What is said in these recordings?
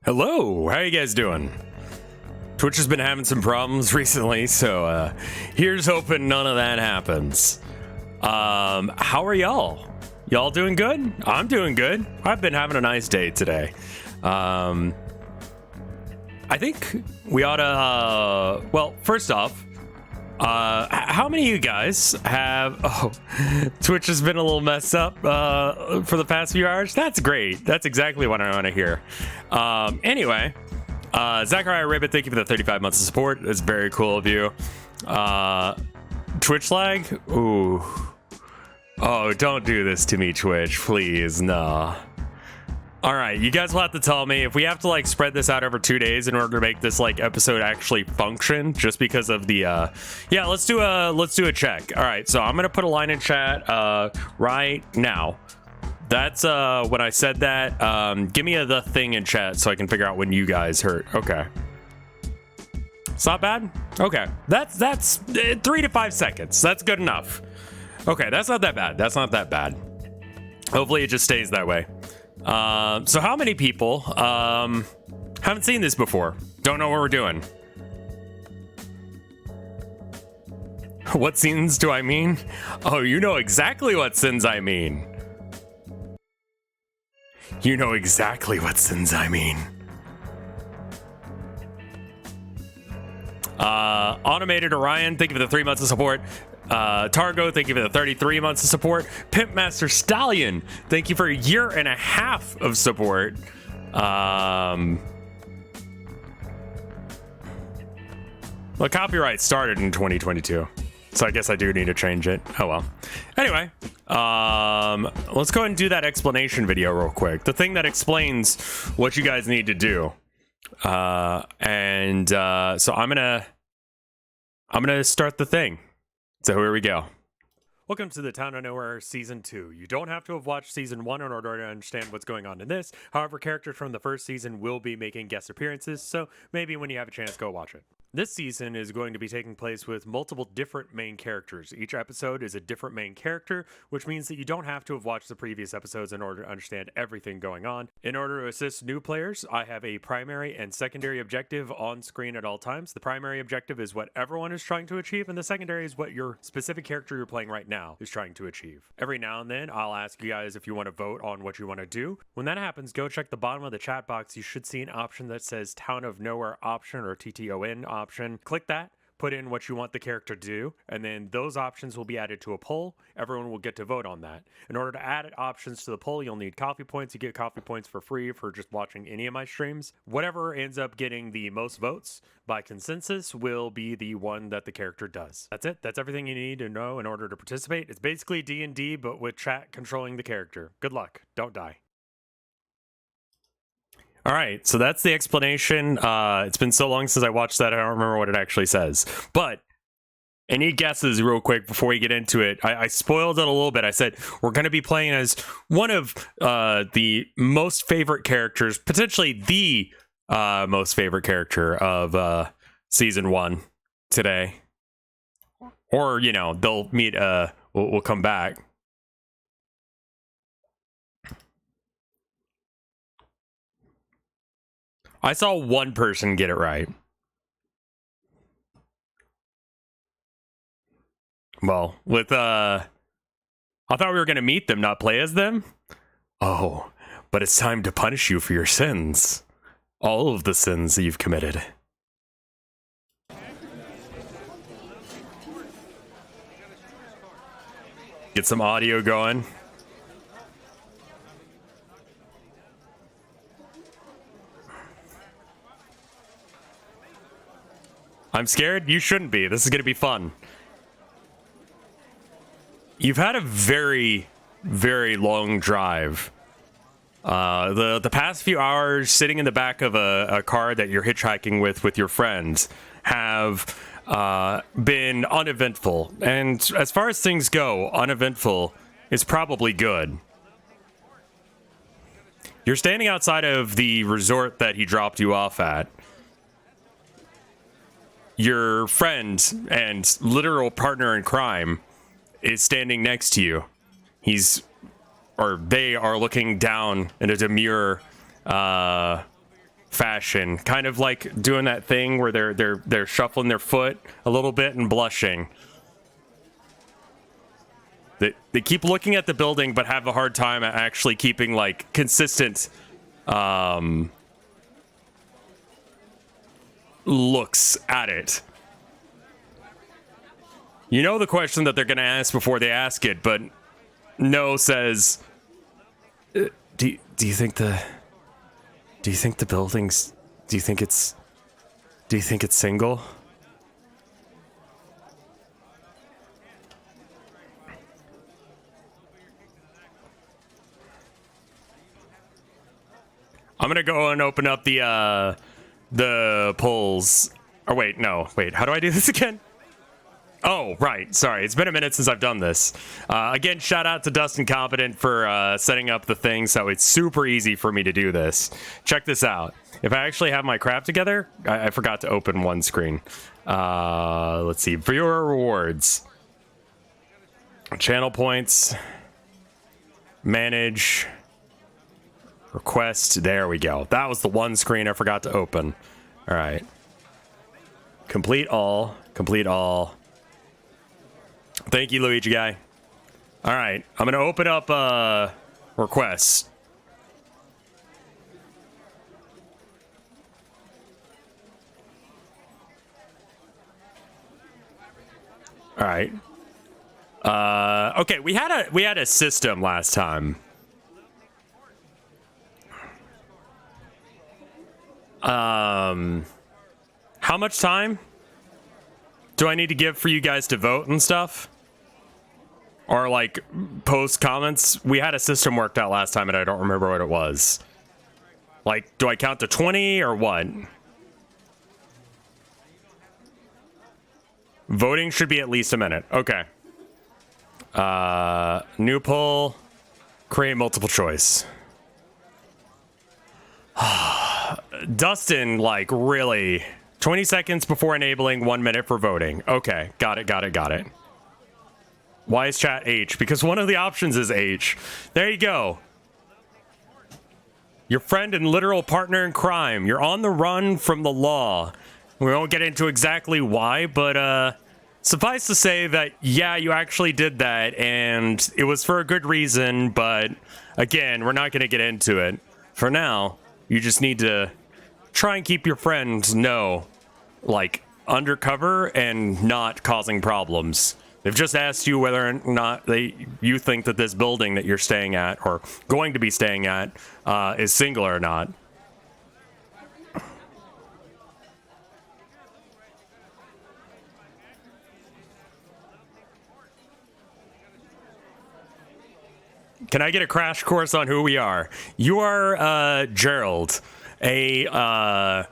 Hello, how you guys doing? Twitch has been having some problems recently, so here's hoping none of that happens. How are y'all? Y'all doing good? I'm doing good. I've been having a nice day today. I think we ought to, well, first off, how many of you guys have, Twitch has been a little messed up for the past few hours? That's great. That's exactly what I want to hear. Anyway, Zachariah Ribbit, thank you for the 35 months of support. It's very cool of you. Twitch lag? Ooh. Oh, don't do this to me, Twitch, please. No. All right, you guys will have to tell me if we have to like spread this out over 2 days in order to make this like episode actually function, just because of the yeah, let's do a check. All right, so I'm gonna put a line in chat right now. That's when I said that. Give me the thing in chat so I can figure out when you guys heard. Okay, it's not bad. Okay, that's 3 to 5 seconds. That's good enough. Okay, that's not that bad. That's not that bad. Hopefully it just stays that way. So how many people haven't seen this before? Don't know what we're doing? What scenes do I mean? Oh, you know exactly what sins I mean. You know exactly what sins I mean. Automated Orion, thank you for the 3 months of support. Targo, thank you for the 33 months of support. Pimpmaster Stallion, thank you for a 1.5 years of support. Well, copyright started in 2022, so I guess I do need to change it. Oh well. Anyway, let's go ahead and do that explanation video real quick. The thing that explains what you guys need to do. So I'm gonna start the thing. So here we go. Welcome to the Town of Nowhere Season 2. You don't have to have watched Season 1 in order to understand what's going on in this. However, characters from the first season will be making guest appearances, so maybe when you have a chance, go watch it. This season is going to be taking place with multiple different main characters. Each episode is a different main character, which means that you don't have to have watched the previous episodes in order to understand everything going on. In order to assist new players, I have a primary and secondary objective on screen at all times. The primary objective is what everyone is trying to achieve, and the secondary is what your specific character you're playing right now is trying to achieve. Every now and then, I'll ask you guys if you want to vote on what you want to do. When that happens, go check the bottom of the chat box. You should see an option that says Town of Nowhere option or TTON option. Click that, put in what you want the character to do, and then those options will be added to a poll. Everyone will get to vote on that. In order to add options to the poll, you'll need coffee points. You get coffee points for free for just watching any of my streams. Whatever ends up getting the most votes by consensus will be the one that the character does. That's it. That's everything you need to know in order to participate. It's basically D&D, but with chat controlling the character. Good luck. Don't die. All right, so that's the explanation. It's been so long since I watched that, I don't remember what it actually says. But any guesses real quick before we get into it? I spoiled it a little bit. I said we're going to be playing as one of the most favorite characters, potentially the most favorite character of Season 1 today. Or, you know, they'll meet, we'll come back. I saw one person get it right. Well, with, I thought we were going to meet them, not play as them. Oh, but it's time to punish you for your sins. All of the sins that you've committed. Get some audio going. I'm scared? You shouldn't be. This is going to be fun. You've had a very, very long drive. The past few hours sitting in the back of a car that you're hitchhiking with your friends have been uneventful. And as far as things go, uneventful is probably good. You're standing outside of the resort that he dropped you off at. Your friend and literal partner in crime is standing next to you. They are looking down in a demure fashion, kind of like doing that thing where they're shuffling their foot a little bit and blushing. They keep looking at the building but have a hard time at actually keeping like consistent looks at it. You know the question that they're going to ask before they ask it, but no says, do you think the building's, do you think it's single? I'm gonna go and open up the polls. Or wait, no, wait, how do I do this again? Oh, right, sorry, it's been a minute since I've done this. Again, shout out to Dustin Competent for setting up the thing so it's super easy for me to do this. Check this out. If I actually have my crap together, I forgot to open one screen. Let's see, viewer rewards. Channel points. Manage. Request, there we go. That was the one screen I forgot to open. All right. Complete all. Complete all. Thank you, Luigi guy. All right, I'm gonna open up requests. All right. Okay, we had a system last time. How much time do I need to give for you guys to vote and stuff? Or like post comments? We had a system worked out last time and I don't remember what it was. Like, do I count to 20 or what? Voting should be at least a minute. Okay. New poll. Create multiple choice. Dustin, like, really? 20 seconds before enabling, 1 minute for voting. Okay, got it. Why is chat H? Because one of the options is H. There you go. Your friend and literal partner in crime. You're on the run from the law. We won't get into exactly why, but suffice to say that, yeah, you actually did that, and it was for a good reason, but again, we're not going to get into it. For now, you just need to try and keep your friends like, undercover and not causing problems. They've just asked you whether or not you think that this building that you're staying at, or going to be staying at, is single or not. Can I get a crash course on who we are? You are Jerald, a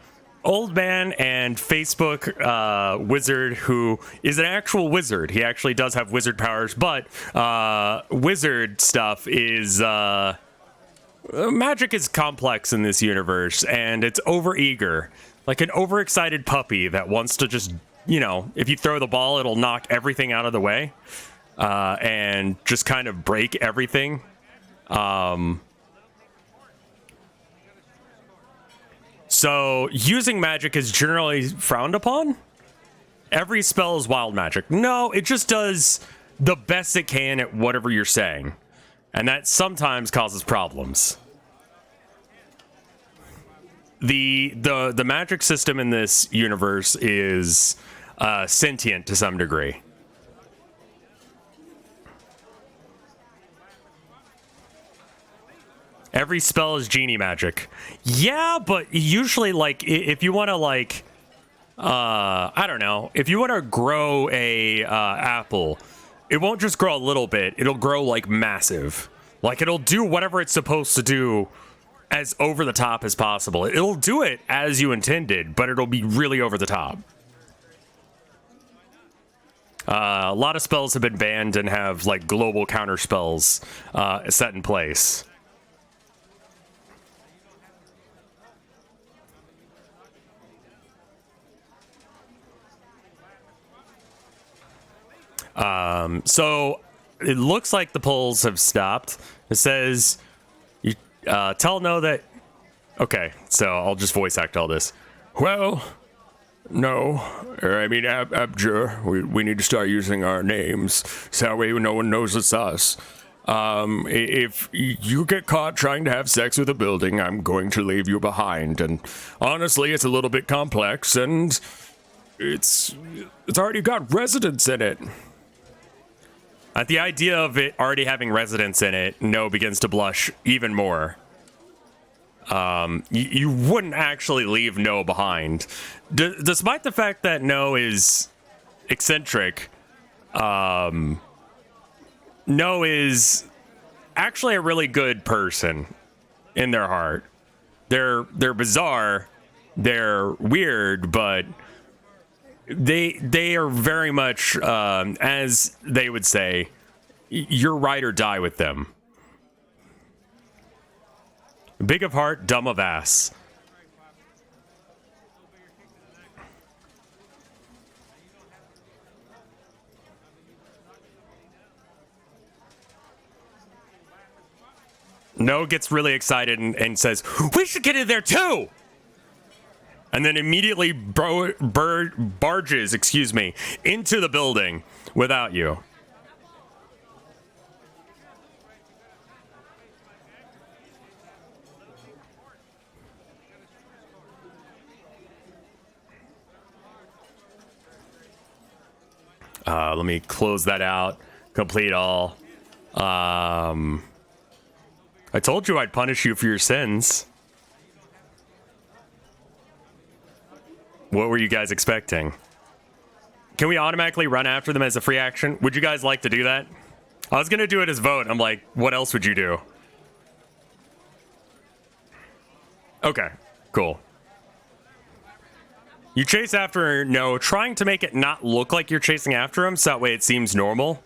old man and Facebook wizard who is an actual wizard. He actually does have wizard powers, but wizard stuff is magic is complex in this universe, and it's overeager, like an overexcited puppy that wants to just, you know, if you throw the ball, it'll knock everything out of the way and just kind of break everything. So using magic is generally frowned upon. Every spell is wild magic. No, it just does the best it can at whatever you're saying. And that sometimes causes problems. The magic system in this universe is sentient to some degree. Every spell is genie magic. Yeah, but usually, like, if you want to, like, I don't know, if you want to grow a apple, it won't just grow a little bit. It'll grow, like, massive. Like, it'll do whatever it's supposed to do as over the top as possible. It'll do it as you intended, but it'll be really over the top. A lot of spells have been banned and have, like, global counter spells set in place. So it looks like the polls have stopped. It says, you tell no that, Okay, so I'll just voice act all this. Well, no. I mean, Abjur, we need to start using our names, so that way no one knows it's us. If you get caught trying to have sex with a building, I'm going to leave you behind. And honestly, it's a little bit complex, and it's already got residents in it. At the idea of it already having residents in it, No begins to blush even more. You wouldn't actually leave No behind. Despite the fact that No is eccentric, No is actually a really good person in their heart. They're bizarre, they're weird, but they are very much, as they would say, you're ride or die with them. Big of heart, dumb of ass. No gets really excited and says, we should get in there too! And then immediately barges, into the building without you. Let me close that out. Complete all. I told you I'd punish you for your sins. What were you guys expecting? Can we automatically run after them as a free action? Would you guys like to do that? I was gonna do it as vote. I'm like, what else would you do? Okay, cool. You chase after No, trying to make it not look like you're chasing after him, so that way it seems normal.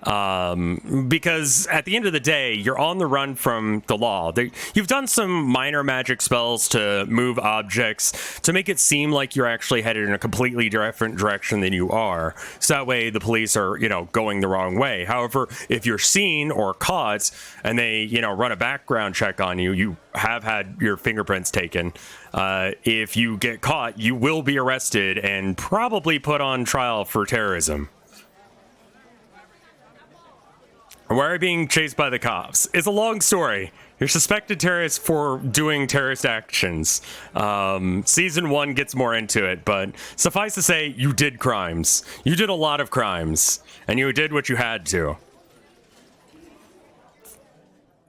Because at the end of the day, you're on the run from the law. You've done some minor magic spells to move objects to make it seem like you're actually headed in a completely different direction than you are. So that way the police are, going the wrong way. However, if you're seen or caught and they, run a background check on you, you have had your fingerprints taken. If you get caught, you will be arrested and probably put on trial for terrorism. Why are you being chased by the cops? It's a long story. You're suspected terrorists for doing terrorist actions. Season 1 gets more into it, but suffice to say, you did crimes. You did a lot of crimes, and you did what you had to.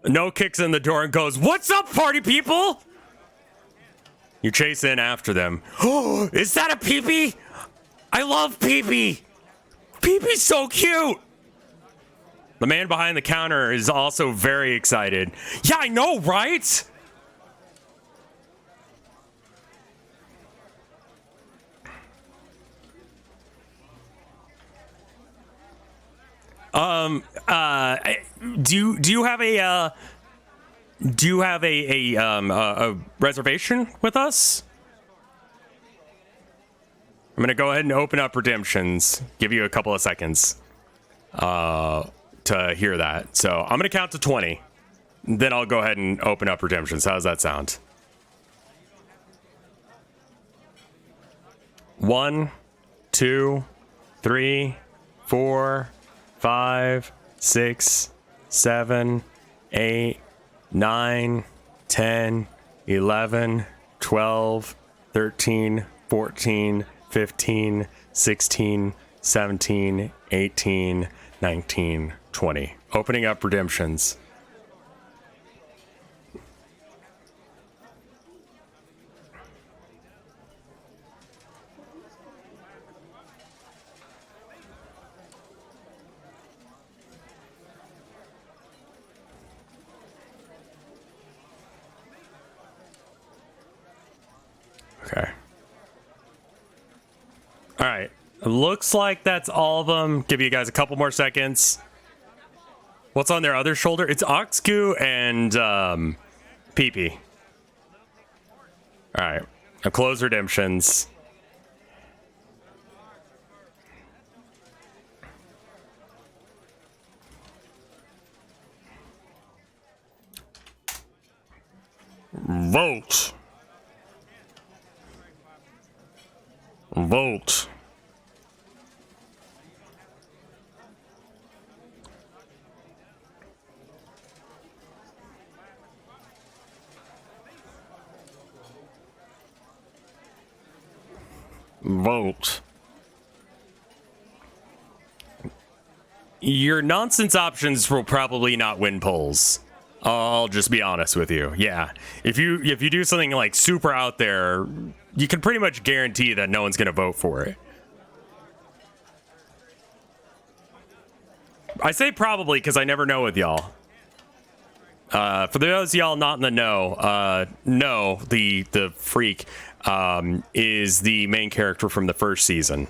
No kicks in the door and goes, "What's up, party people?" You chase in after them. Oh, is that a peepee? I love peepee. Peepee's so cute. The man behind the counter is also very excited. Yeah, I know, right? Do you have a reservation with us? I'm gonna go ahead and open up redemptions. Give you a couple of seconds. To hear that. So I'm going to count to 20. Then I'll go ahead and open up redemptions. How does that sound? 1, 2, 3, 4, 5, 6, 7, 8, 9, 10, 11, 12, 13, 14, 15, 16, 17, 18, 19, 20. Opening up redemptions. Okay. All right. Looks like that's all of them. Give you guys a couple more seconds. What's on their other shoulder? It's Oxgoo and PP. All right. I'll close redemptions. Vote. Vote. Vote. Your nonsense options will probably not win polls. I'll just be honest with you. Yeah. If you do something like super out there, you can pretty much guarantee that no one's going to vote for it. I say probably because I never know with y'all. For those of y'all not in the know, no, the freak is the main character from the first season.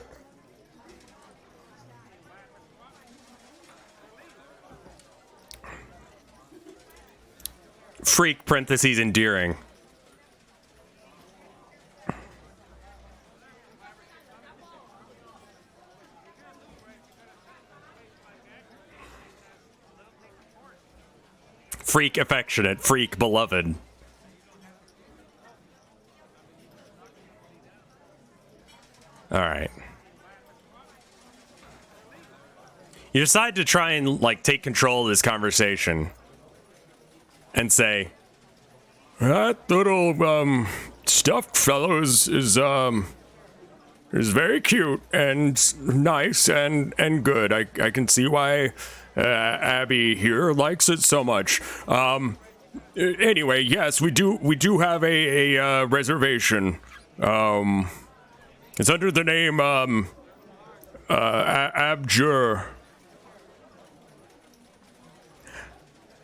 Freak parentheses endearing. Freak affectionate, freak beloved. All right. You decide to try and like take control of this conversation and say, that little stuffed fellow is very cute and nice and good. I can see why Abby here likes it so much. Anyway, yes, we do have a reservation. It's under the name Abjure.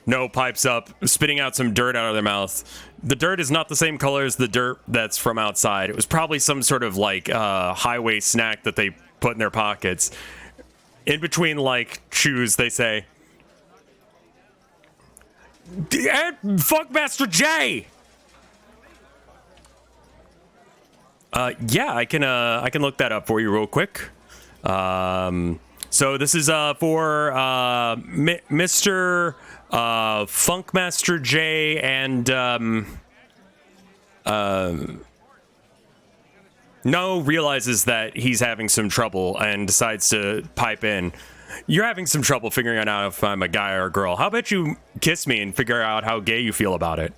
No pipes up, spitting out some dirt out of their mouth. The dirt is not the same color as the dirt that's from outside. It was probably some sort of like highway snack that they put in their pockets. In between like chews, they say, "Fuck Master J." Yeah, I can look that up for you real quick. So this is for Mr. Funkmaster J and No realizes that he's having some trouble and decides to pipe in. You're having some trouble figuring out if I'm a guy or a girl. How about you kiss me and figure out how gay you feel about it?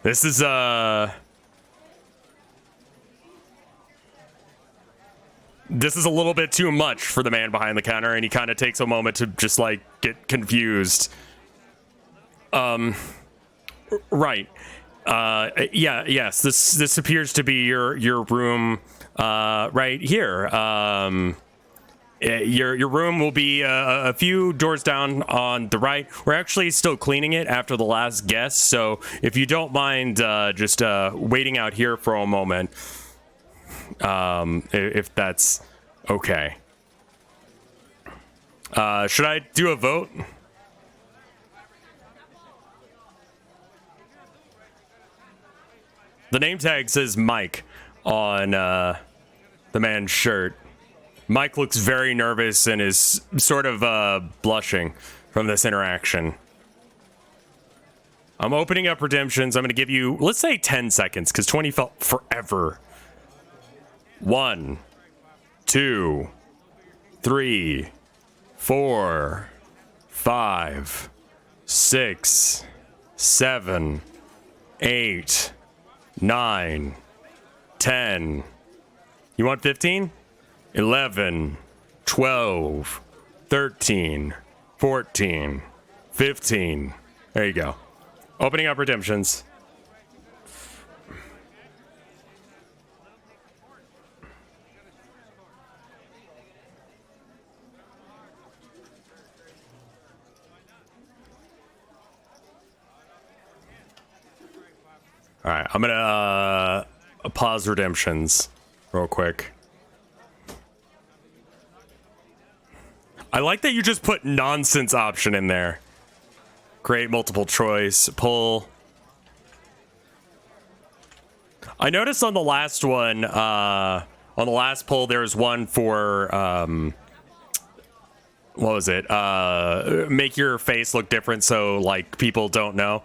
This is this is a little bit too much for the man behind the counter, and he kind of takes a moment to just like get confused. Right. Yes, this appears to be your room right here. Your room will be a few doors down on the right. We're actually still cleaning it after the last guest, so if you don't mind just waiting out here for a moment, if that's okay. Should I do a vote? The name tag says Mike on the man's shirt. Mike looks very nervous and is sort of blushing from this interaction. I'm opening up redemptions. I'm going to give you, let's say 10 seconds, because 20 felt forever. 1, 2, 3, 4, 5, 6, 7, 8, 9, 10. You want 15? 11, 12, 13, 14, 15. There you go. Opening up redemptions. All right, I'm gonna pause redemptions real quick. I like that you just put nonsense option in there. Great multiple choice, pull. I noticed on the last one, on On the last poll, there was one for what was it? Make your face look different so like people don't know.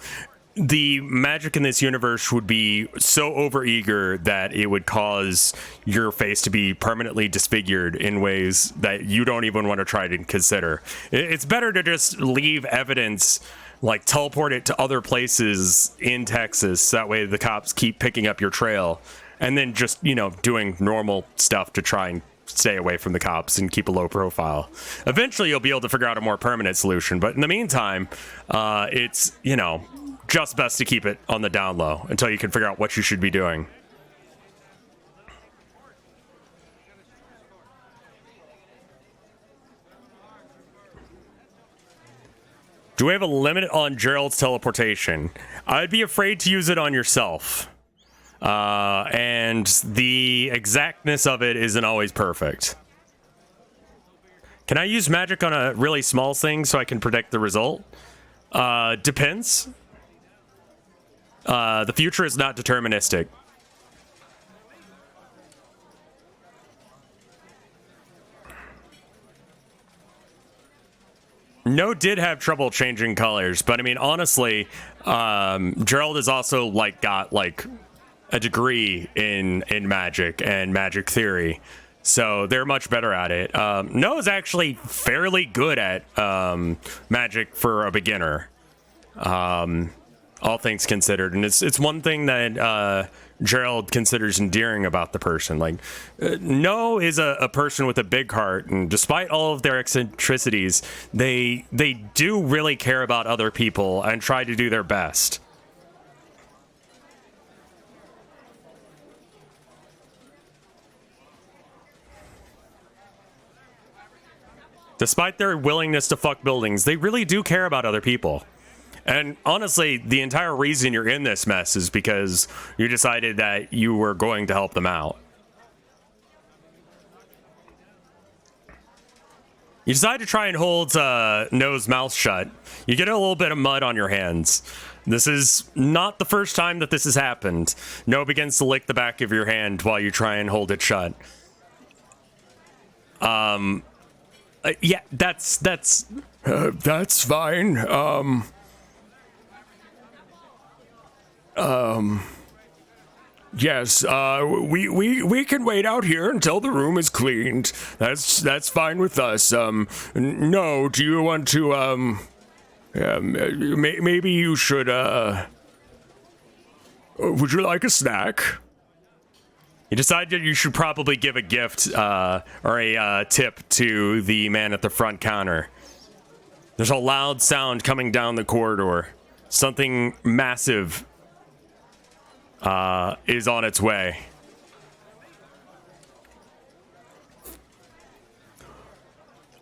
The magic in this universe would be so overeager that it would cause your face to be permanently disfigured in ways that you don't even want to try to consider. It's better to just leave evidence, like teleport it to other places in Texas. That way the cops keep picking up your trail, and then just, you know, doing normal stuff to try and stay away from the cops and keep a low profile. Eventually you'll be able to figure out a more permanent solution, but in the meantime, it's, you know, just best to keep it on the down low until you can figure out what you should be doing. Do we have a limit on Jerald's teleportation? I'd be afraid to use it on yourself. And the exactness of it isn't always perfect. Can I use magic on a really small thing so I can predict the result? Depends. The future is not deterministic. No did have trouble changing colors, but I mean, honestly, Jerald has also like got like a degree in magic and magic theory, so they're much better at it. Noah's actually fairly good at magic for a beginner. All things considered, and it's one thing that Jerald considers endearing about the person. Like, No is a person with a big heart, and despite all of their eccentricities, they do really care about other people and try to do their best. Despite their willingness to fuck buildings, they really do care about other people. And honestly, the entire reason you're in this mess is because you decided that you were going to help them out. You decide to try and hold Noah's mouth shut. You get a little bit of mud on your hands. This is not the first time that this has happened. Noah begins to lick the back of your hand while you try and hold it shut. Yeah, that's fine. Yes, we can wait out here until the room is cleaned. That's fine with us. No, do you want to, maybe you should, would you like a snack? You decided you should probably give a gift, or a tip to the man at the front counter. There's a loud sound coming down the corridor. Something massive is on its way.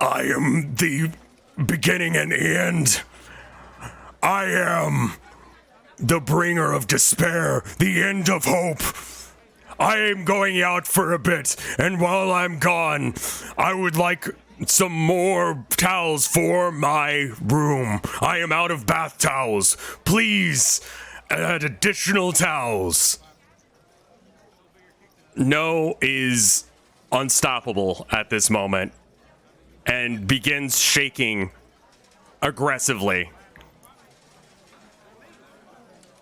I am the beginning and end. I am the bringer of despair, the end of hope. I am going out for a bit, and while I'm gone, I would like some more towels for my room. I am out of bath towels. Please add additional towels. No is unstoppable at this moment and begins shaking aggressively.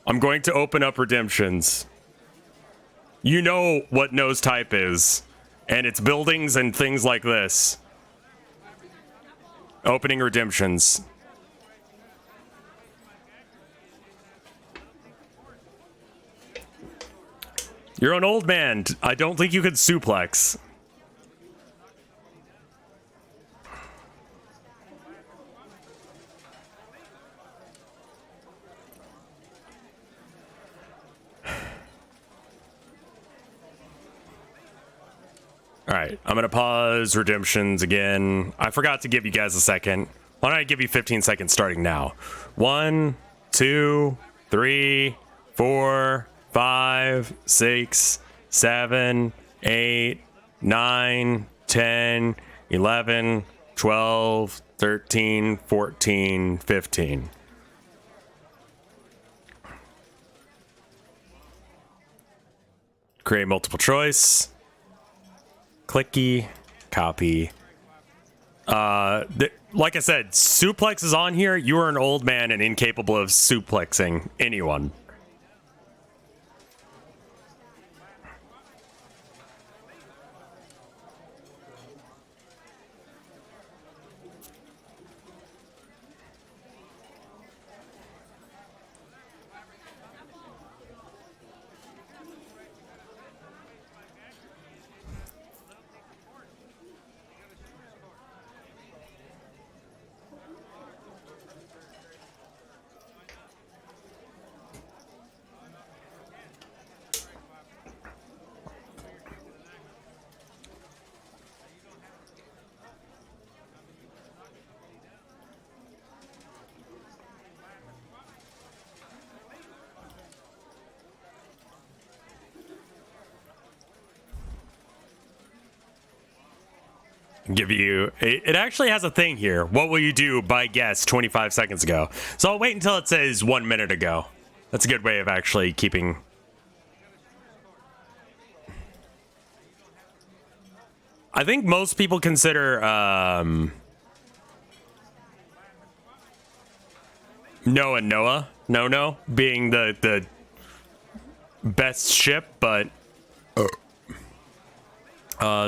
I'm going to open up redemptions. You know what No's type is, and it's buildings and things like this. Opening redemptions. You're an old man. I don't think you could suplex. All right, I'm gonna pause redemptions again. I forgot to give you guys a second. Why don't I give you 15 seconds starting now? 1, 2, 3, 4, 5, 6, 7, 8, 9, 10, 11, 12, 13, 14, 15. Create multiple choice. Clicky, copy. Like I said, suplex is on here. You are an old man and incapable of suplexing anyone. Give you it actually has a thing here. What will you do by guess 25 seconds ago? So I'll wait until it says 1 minute ago. That's a good way of actually keeping. I think most people consider Noah and Noah being the best ship, but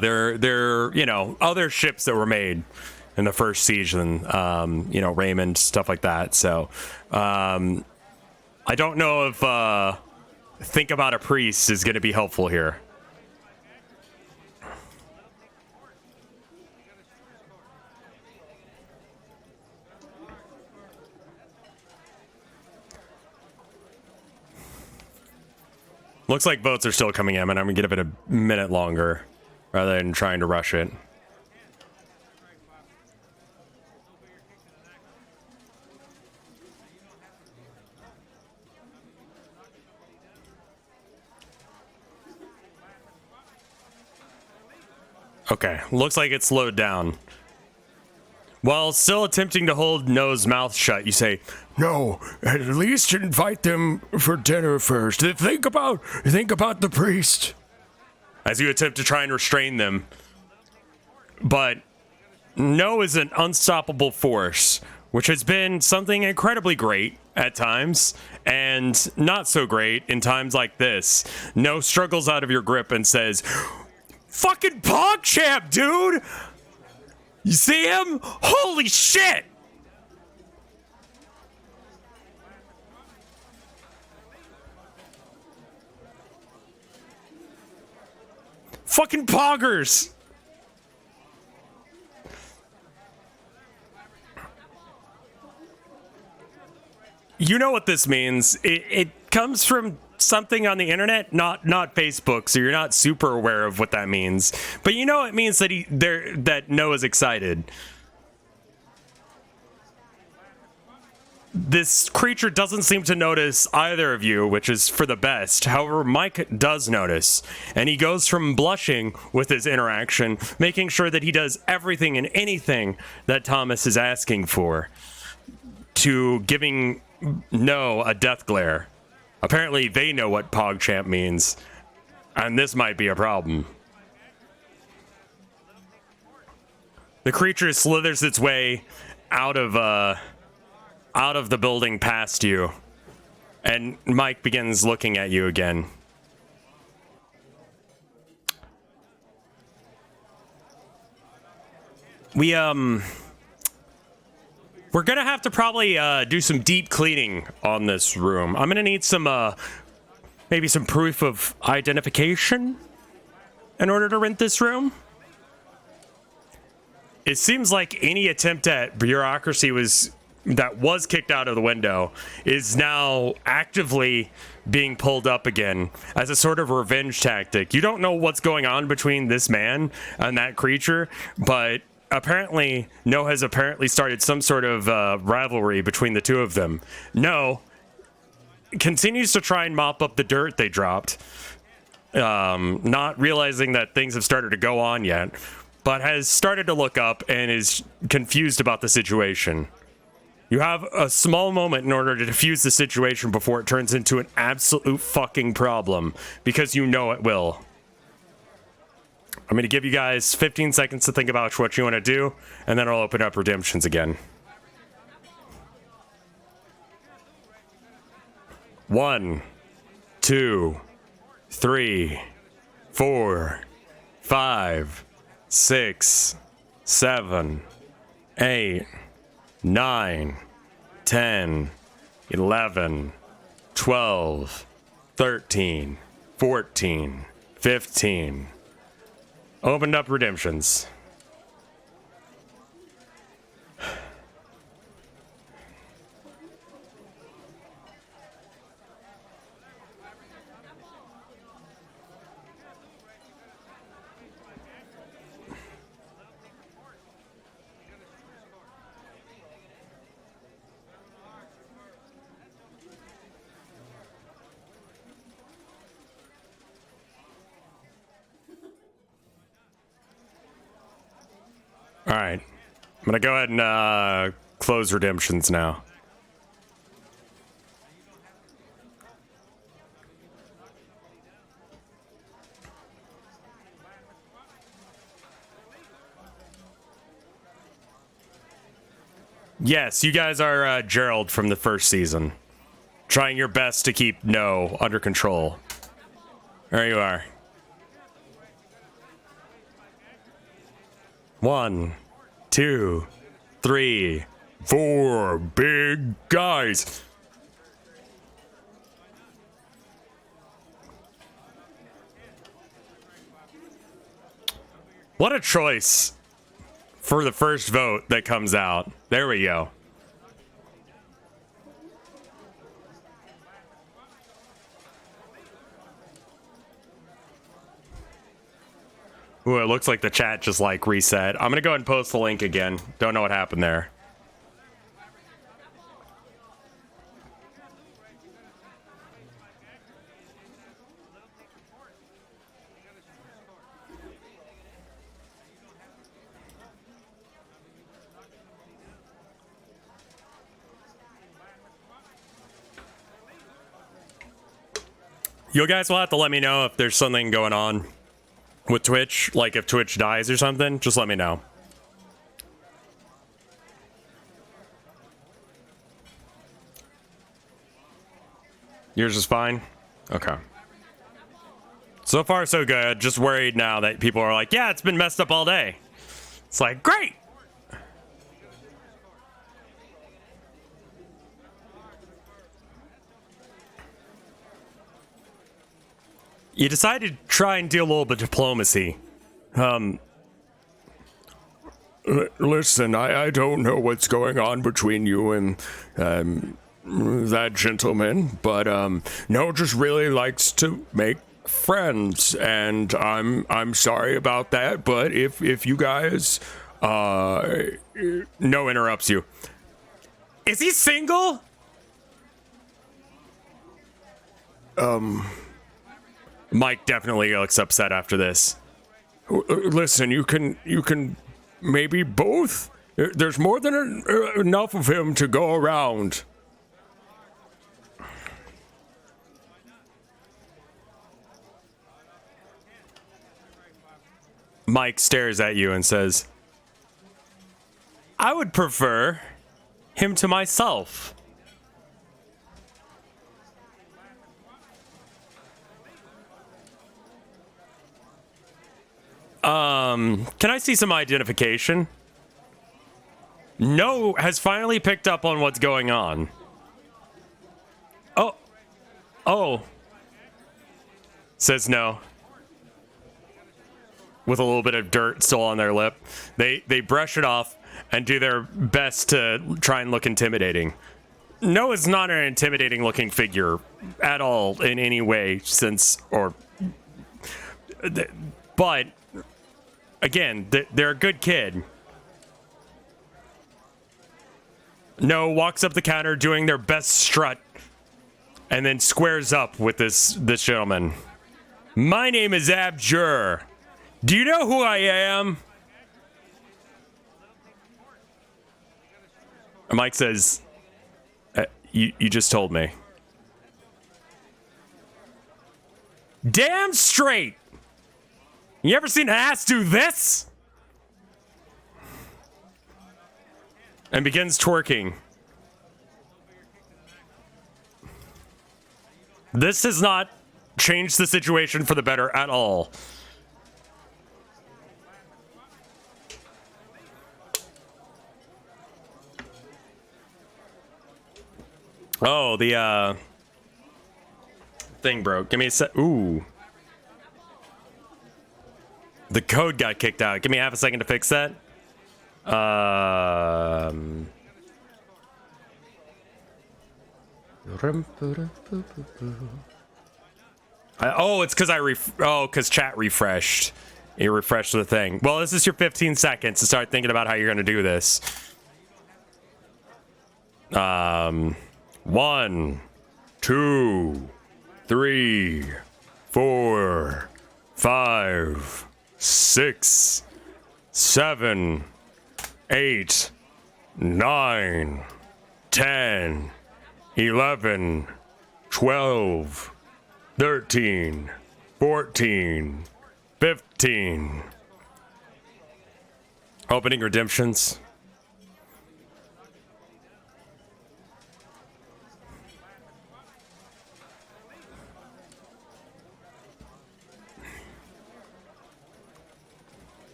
they're you know, other ships that were made in the first season, you know, Raymond, stuff like that. So I don't know if think about a priest is going to be helpful here. Looks like votes are still coming in, and I'm gonna give it a minute longer rather than trying to rush it. Okay, looks like it's slowed down. While still attempting to hold Noah's mouth shut, you say, "No, at least invite them for dinner first. Think about the priest." As you attempt to try and restrain them. But No is an unstoppable force, which has been something incredibly great at times, and not so great in times like this. No struggles out of your grip and says, "Fucking PogChamp, dude! You see him? Holy shit!" Fucking poggers! You know what this means. It comes from something on the internet, not Facebook, so you're not super aware of what that means. But you know it means that that Noah's excited. This creature doesn't seem to notice either of you, which is for the best. However, Mike does notice, and he goes from blushing with his interaction, making sure that he does everything and anything that Thomas is asking for, to giving No a death glare. Apparently, they know what PogChamp means, and this might be a problem. The creature slithers its way out of the building past you, and Mike begins looking at you again. We're gonna have to probably do some deep cleaning on this room. I'm gonna need some maybe some proof of identification in order to rent this room. It seems like any attempt at bureaucracy that was kicked out of the window is now actively being pulled up again as a sort of revenge tactic. You don't know what's going on between this man and that creature, but apparently No has started some sort of rivalry between the two of them. No continues to try and mop up the dirt they dropped, not realizing that things have started to go on yet, but has started to look up and is confused about the situation. You have a small moment in order to defuse the situation before it turns into an absolute fucking problem, because you know it will. I'm going to give you guys 15 seconds to think about what you want to do, and then I'll open up redemptions again. 1, 2, 3, 4, 5, 6, 7, 8, 9, 10, 11, 12, 13, 14, 15. Opened up redemptions. All right, I'm gonna go ahead and close redemptions now. Yes, you guys are Jerald from the first season, trying your best to keep No under control. There you are. 1, 2, 3, 4 big guys. What a choice for the first vote that comes out. There we go. Ooh, it looks like the chat just like reset. I'm gonna go ahead and post the link again. Don't know what happened there. You guys will have to let me know if there's something going on with Twitch, like if Twitch dies or something, just let me know. Yours is fine? Okay. So far, so good. Just worried now that people are like, yeah, it's been messed up all day. It's like, great! You decided to try and do a little bit of diplomacy. Listen, I don't know what's going on between you and that gentleman, but No just really likes to make friends, and I'm sorry about that. But if you guys, No interrupts you. Is he single? Mike definitely looks upset after this. Listen, you can maybe both. There's more than enough of him to go around. Mike stares at you and says, I would prefer him to myself. Can I see some identification? No has finally picked up on what's going on. Oh. Says No. With a little bit of dirt still on their lip. They brush it off and do their best to try and look intimidating. No is not an intimidating looking figure at all in any way but again, they're a good kid. No walks up the counter doing their best strut and then squares up with this gentleman. My name is Abjur. Do you know who I am? Mike says, you just told me. Damn straight. You ever seen an ass do this? And begins twerking. This has not changed the situation for the better at all. Oh, the thing broke. Give me a sec. Ooh. The code got kicked out. Give me half a second to fix that. Oh, it's because because chat refreshed. It refreshed the thing. Well, this is your 15 seconds to start thinking about how you're going to do this. 1, 2, 3, 4, 5, 6, 7, 8, 9, 10, 11, 12, 13, 14, 15. Opening redemptions.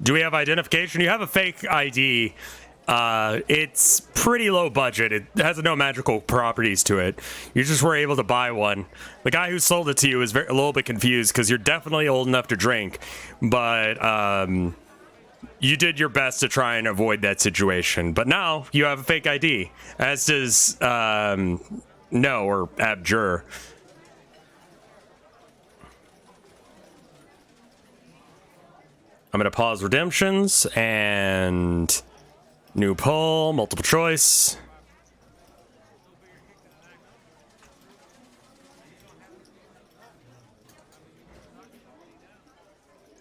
Do we have identification? You have a fake ID. It's pretty low budget. It has no magical properties to it. You just were able to buy one. The guy who sold it to you is a little bit confused because you're definitely old enough to drink, but you did your best to try and avoid that situation. But now you have a fake ID, as does No or Abjure. I'm going to pause redemptions and new poll, multiple choice.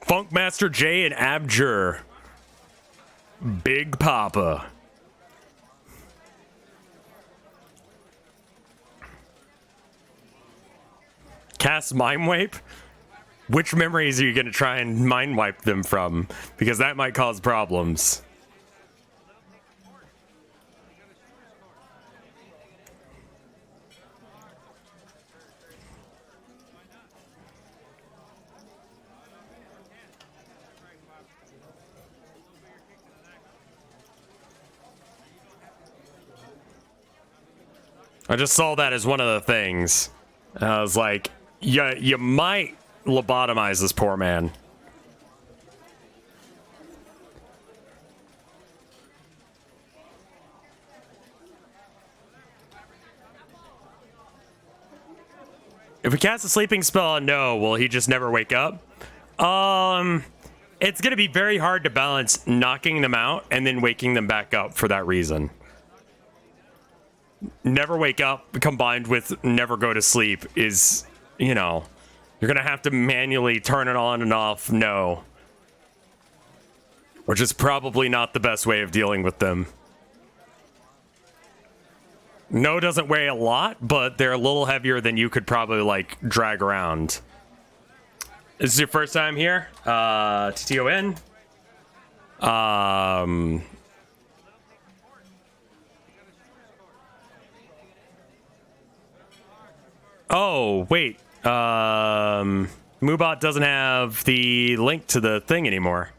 Funkmaster J and Abjure. Big Papa. Cast Mind Wipe? Which memories are you going to try and mind wipe them from? Because that might cause problems. I just saw that as one of the things. I was like, yeah, you might lobotomize this poor man. If we cast a sleeping spell on No, will he just never wake up? It's gonna be very hard to balance knocking them out and then waking them back up for that reason. Never wake up combined with never go to sleep is, you know, you're gonna have to manually turn it on and off No, which is probably not the best way of dealing with them. No doesn't weigh a lot, but they're a little heavier than you could probably like drag around. This is your first time here? TTON? Oh, wait. Moobot doesn't have the link to the thing anymore.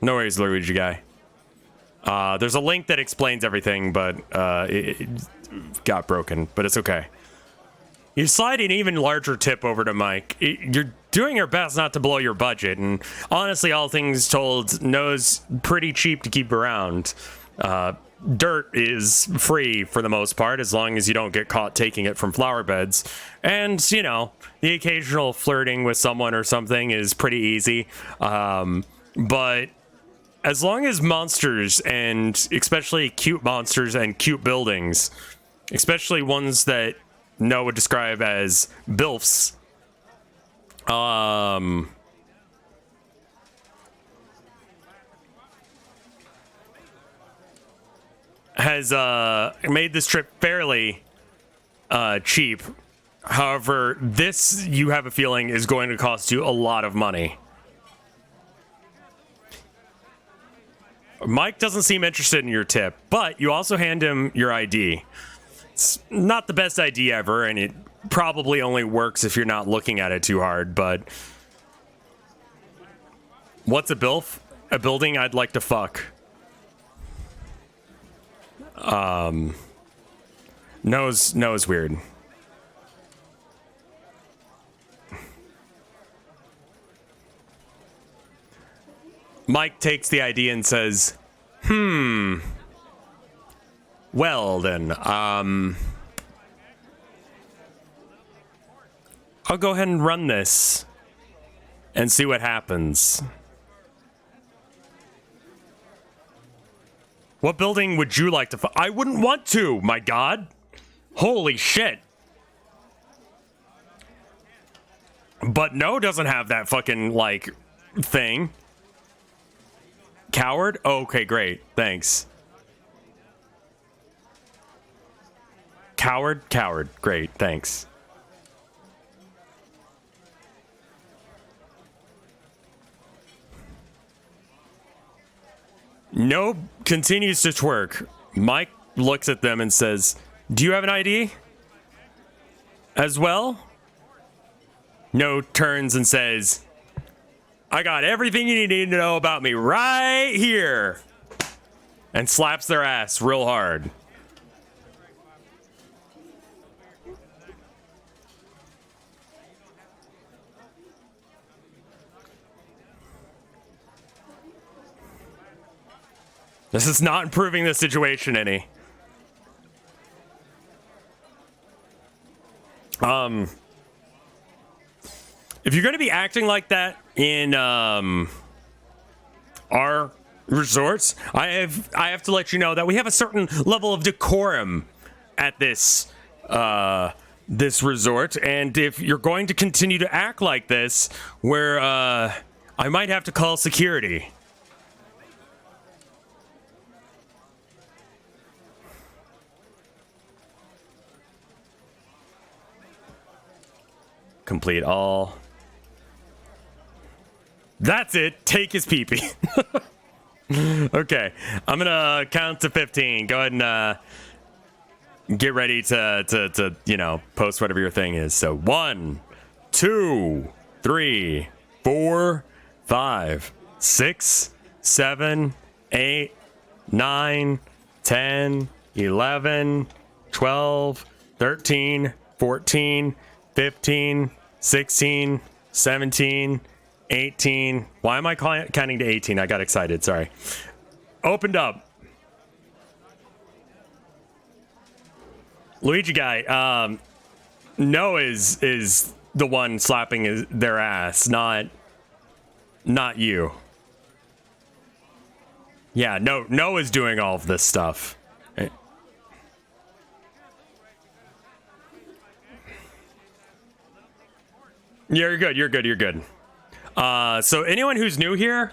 No worries, Luigi guy. There's a link that explains everything, but it got broken, but it's okay. You slide an even larger tip over to Mike. You're doing your best not to blow your budget, and honestly, all things told, No's pretty cheap to keep around. Dirt is free for the most part, as long as you don't get caught taking it from flower beds. And, you know, the occasional flirting with someone or something is pretty easy. But as long as monsters, and especially cute monsters and cute buildings, especially ones that No would describe as BILFs, has made this trip fairly cheap. However, this, you have a feeling, is going to cost you a lot of money. Mike doesn't seem interested in your tip, but you also hand him your ID. It's not the best ID ever, and it probably only works if you're not looking at it too hard, but... What's a BILF? A building I'd like to fuck. No is weird. Mike takes the ID and says, well then, I'll go ahead and run this and see what happens. What building would you like to I wouldn't want to, my god. Holy shit. But no doesn't have that fucking, like, thing. Coward? Oh, okay, great. Thanks. Coward? Coward. Great, thanks. No continues to twerk. Mike looks at them and says, do you have an ID? As well? No turns and says, I got everything you need to know about me right here. And slaps their ass real hard. This is not improving the situation any. If you're going to be acting like that in our resorts, I have to let you know that we have a certain level of decorum at this this resort, and if you're going to continue to act like this, where I might have to call security. Complete all. That's it. Take his pee-pee. Okay. I'm gonna count to 15. Go ahead and get ready to you know, post whatever your thing is. So 1, 2, 3, 4, 5, 6, 7, 8, 9, 10, 11, 12, 13, 14, 15, 16, 17, 18. Why am I counting to 18? I got excited. Sorry. Opened up. Luigi guy. No is the one slapping their ass, not you. Yeah, no is doing all of this stuff. Yeah, you're good. So anyone who's new here,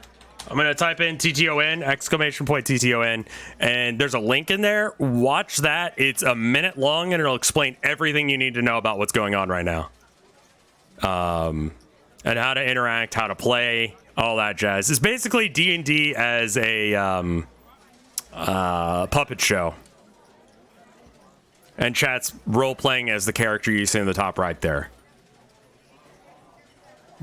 I'm gonna type in TTON, exclamation point TTON, and there's a link in there. Watch that. It's a minute long and it'll explain everything you need to know about what's going on right now. And how to interact, how to play, all that jazz. It's basically D&D as a puppet show. And chat's role-playing as the character you see in the top right there.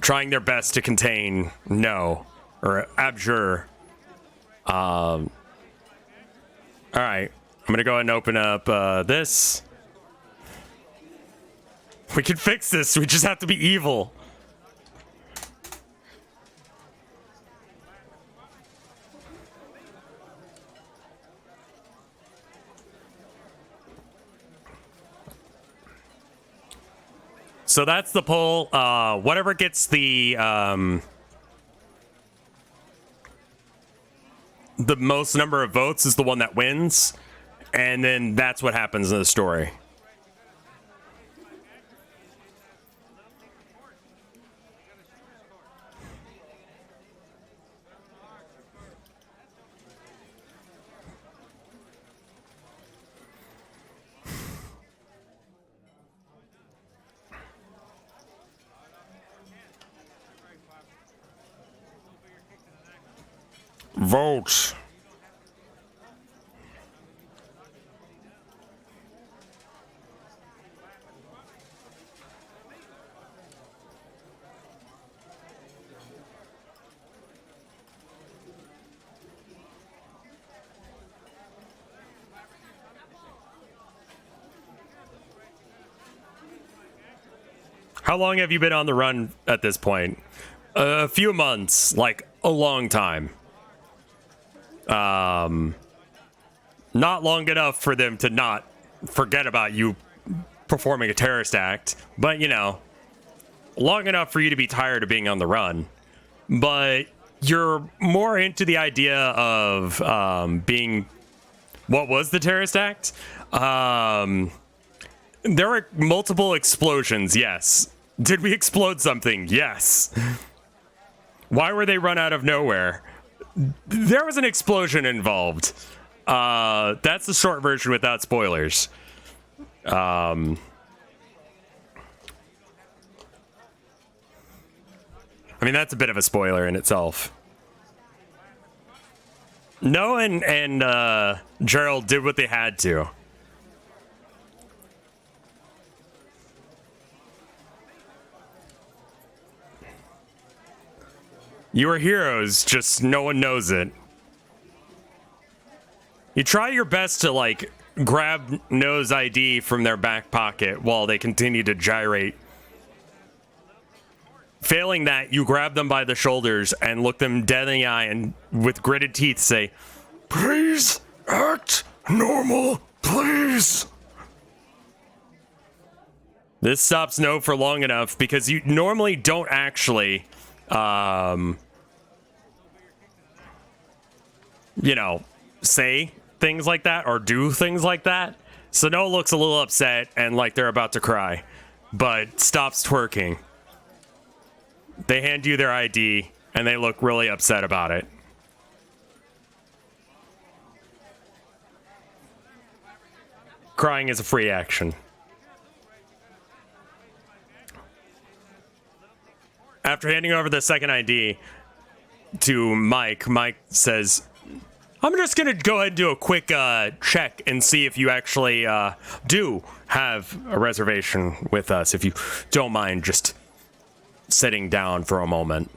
Trying their best to contain no or abjure. All right, I'm gonna go ahead and open up this. We can fix this. We just have to be evil. So that's the poll. Whatever gets the most number of votes is the one that wins, and then that's what happens in the story. Vote. How long have you been on the run at this point? A few months, like a long time. Not long enough for them to not forget about you performing a terrorist act, but you know, long enough for you to be tired of being on the run. But you're more into the idea of being... What was the terrorist act? There were multiple explosions, yes. Did we explode something? Yes. Why were they run out of nowhere? There was an explosion involved. That's the short version without spoilers. I mean, that's a bit of a spoiler in itself. Noah and Jerald did what they had to. You are heroes, just no one knows it. You try your best to, like, grab Noah's ID from their back pocket while they continue to gyrate. Failing that, you grab them by the shoulders and look them dead in the eye and with gritted teeth say, "Please act normal, please." This stops Noah for long enough because you normally don't actually... you know, say things like that or do things like that. So Noah looks a little upset and like they're about to cry, but stops twerking. They hand you their ID and they look really upset about it. Crying is a free action. After handing over the second ID to Mike, Mike says, "I'm just going to go ahead and do a quick check and see if you actually do have a reservation with us, if you don't mind just sitting down for a moment."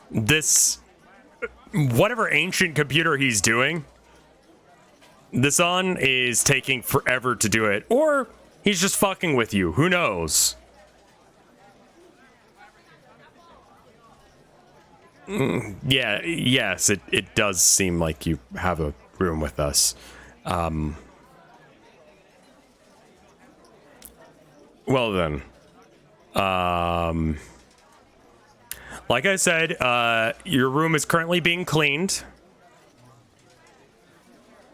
This, whatever ancient computer he's doing, this on is taking forever to do it, or he's just fucking with you. Who knows? Yeah, yes, it does seem like you have a room with us. Well then. Like I said, your room is currently being cleaned.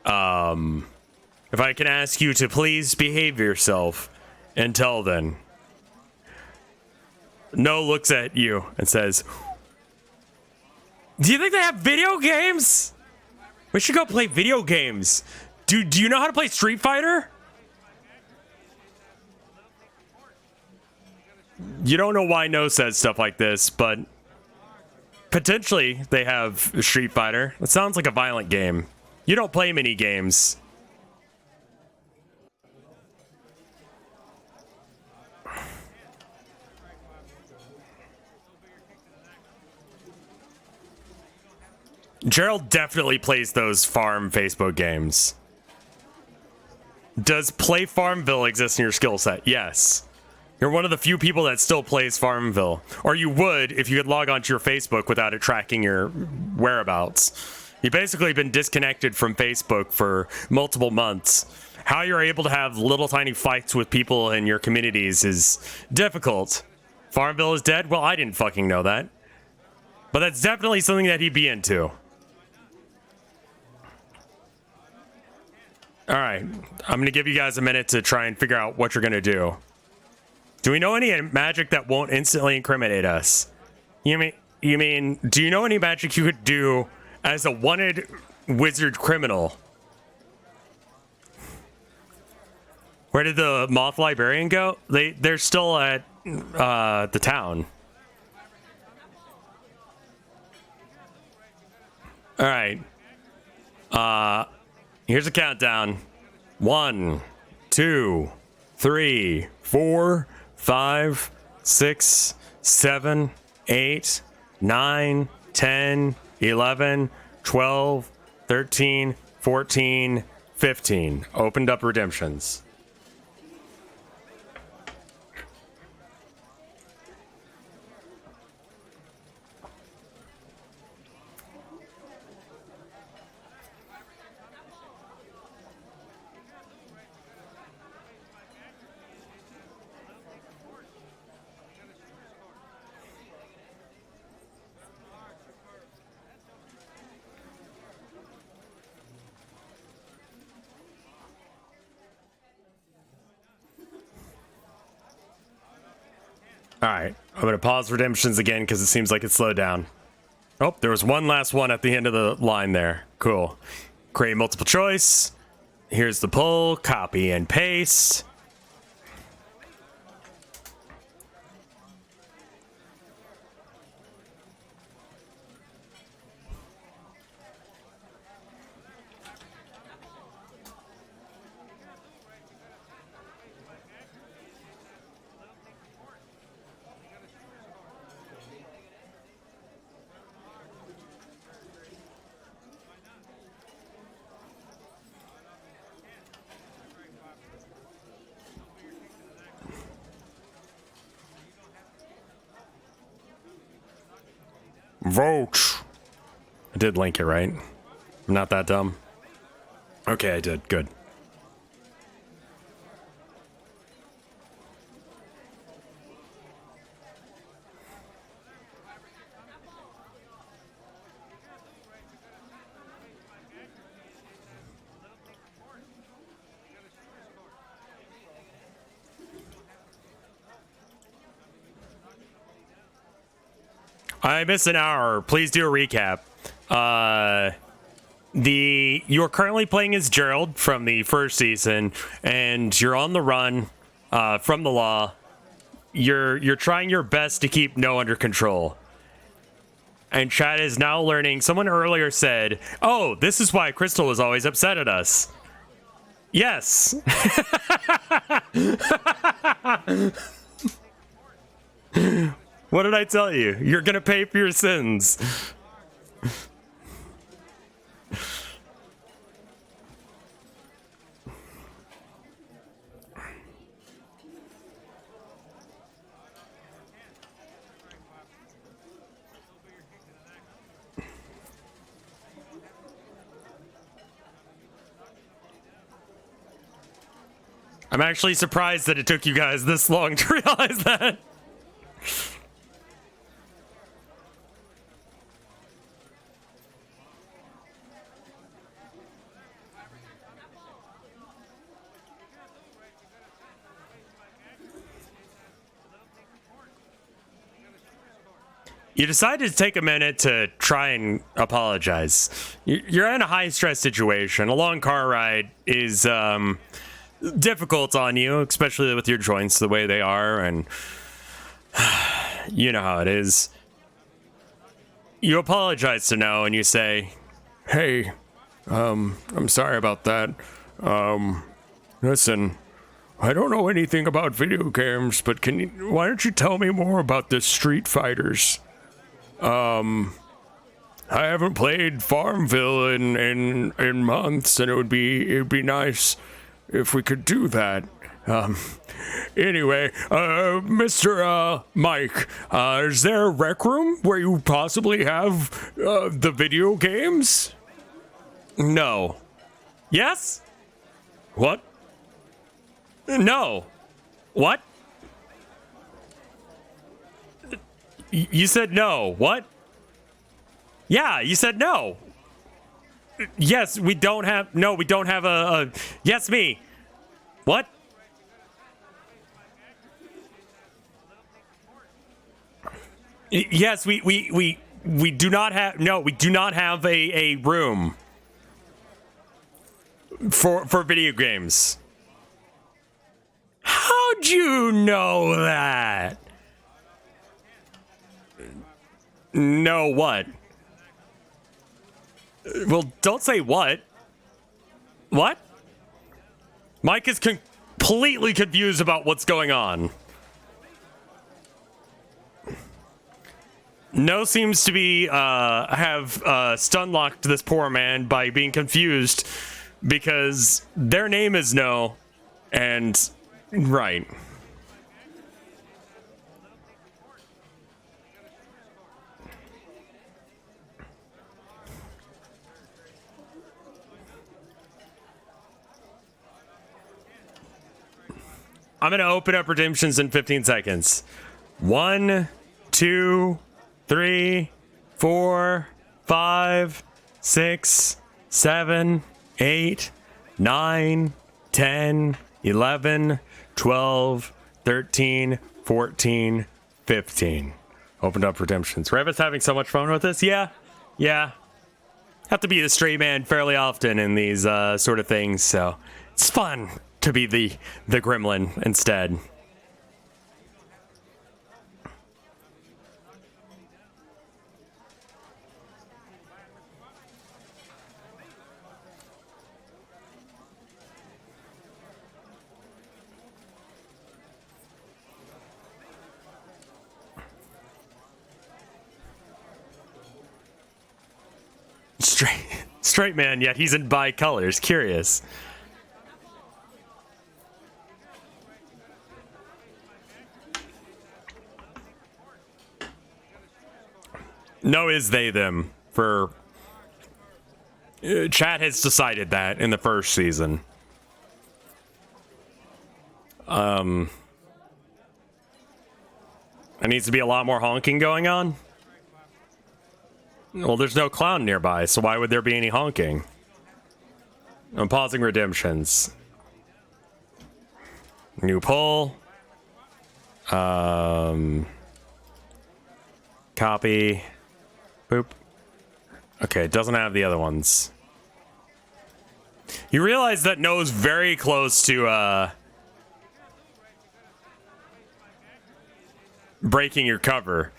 If I can ask you to please behave yourself until then. Noah looks at you and says, "Do you think they have video games? We should go play video games. Do you know how to play Street Fighter?" You don't know why Noah says stuff like this, but potentially they have Street Fighter. It sounds like a violent game. You don't play mini games. Jerald definitely plays those farm Facebook games. Does Play Farmville exist in your skill set? Yes. You're one of the few people that still plays Farmville. Or you would if you could log onto your Facebook without it tracking your whereabouts. You've basically been disconnected from Facebook for multiple months. How you're able to have little tiny fights with people in your communities is difficult. Farmville is dead? Well, I didn't fucking know that. But that's definitely something that he'd be into. Alright, I'm gonna give you guys a minute to try and figure out what you're gonna do. Do we know any magic that won't instantly incriminate us? You mean, do you know any magic you could do as a wanted wizard criminal? Where did the moth librarian go? They're still at the town. All right. Here's a countdown. 1, 2, 3, 4, 5, 6, 7, 8, 9, 10, 11, 12, 13, 14, 15. Opened up redemptions. All right, I'm going to pause redemptions again because it seems like it slowed down. Oh, there was one last one at the end of the line there. Cool. Create multiple choice. Here's the poll. Copy and paste. Vote. I did link it, right? I'm not that dumb. Okay, I did. Good. I missed an hour. Please do a recap. You're currently playing as Jerald from the first season, and you're on the run from the law. You're trying your best to keep No under control. And Chad is now learning. Someone earlier said, "Oh, this is why Crystal was always upset at us." Yes. What did I tell you? You're gonna pay for your sins. I'm actually surprised that it took you guys this long to realize that. You decided to take a minute to try and apologize. You're in a high-stress situation. A long car ride is difficult on you, especially with your joints the way they are, and you know how it is. You apologize to No, and you say, "Hey, I'm sorry about that. Listen, I don't know anything about video games, but why don't you tell me more about the Street Fighters? I haven't played Farmville in months, and it'd be nice if we could do that. Anyway, Mr. Mike, is there a rec room where you possibly have the video games?" No. Yes? What? No. What? You said no. What? Yeah, you said no. Yes, we don't have. No, we don't have a. Yes, me. What? Yes, we do not have. No, we do not have a room for video games. How'd you know that? No, what? Well, don't say what. What? Mike is completely confused about what's going on. No seems to be have stun locked this poor man by being confused because their name is No, and right. I'm gonna open up redemptions in 15 seconds. 1, 2, 3, 4, 5, 6, 7, 8, 9, 10, 11, 12, 13, 14, 15. Opened up redemptions. Rev is having so much fun with this. Yeah. Have to be the straight man fairly often in these sort of things, so it's fun to be the gremlin instead. Straight man, yet he's in bi-colors. Curious. No is they them for chat has decided that in the first season. There needs to be a lot more honking going on. Well, there's no clown nearby, so why would there be any honking? I'm pausing redemptions. New poll. Copy. Boop. Okay, it doesn't have the other ones. You realize that No's very close to breaking your cover.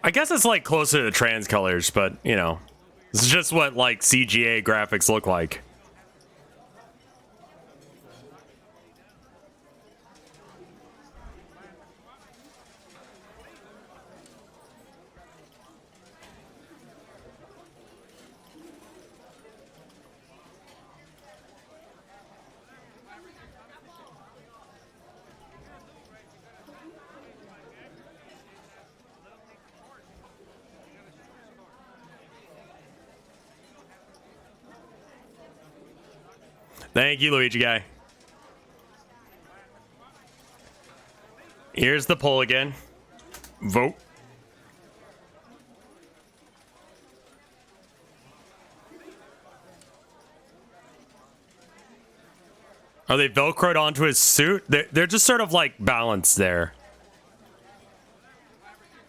I guess it's like closer to the trans colors, but you know, this is just what like CGA graphics look like. Thank you, Luigi guy. Here's the poll again. Vote. Are they velcroed onto his suit? They're just sort of like balanced there.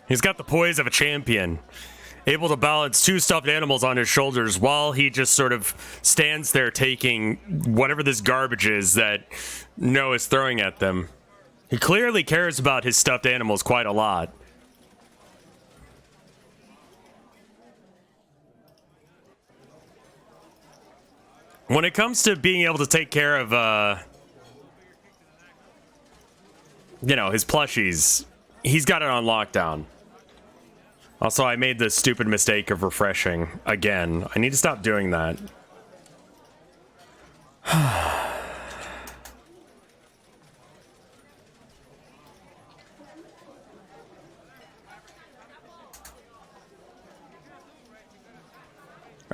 He's got the poise of a champion, able to balance two stuffed animals on his shoulders while he just sort of stands there taking whatever this garbage is that No is throwing at them. He clearly cares about his stuffed animals quite a lot. When it comes to being able to take care of, you know, his plushies, he's got it on lockdown. Also, I made the stupid mistake of refreshing again. I need to stop doing that.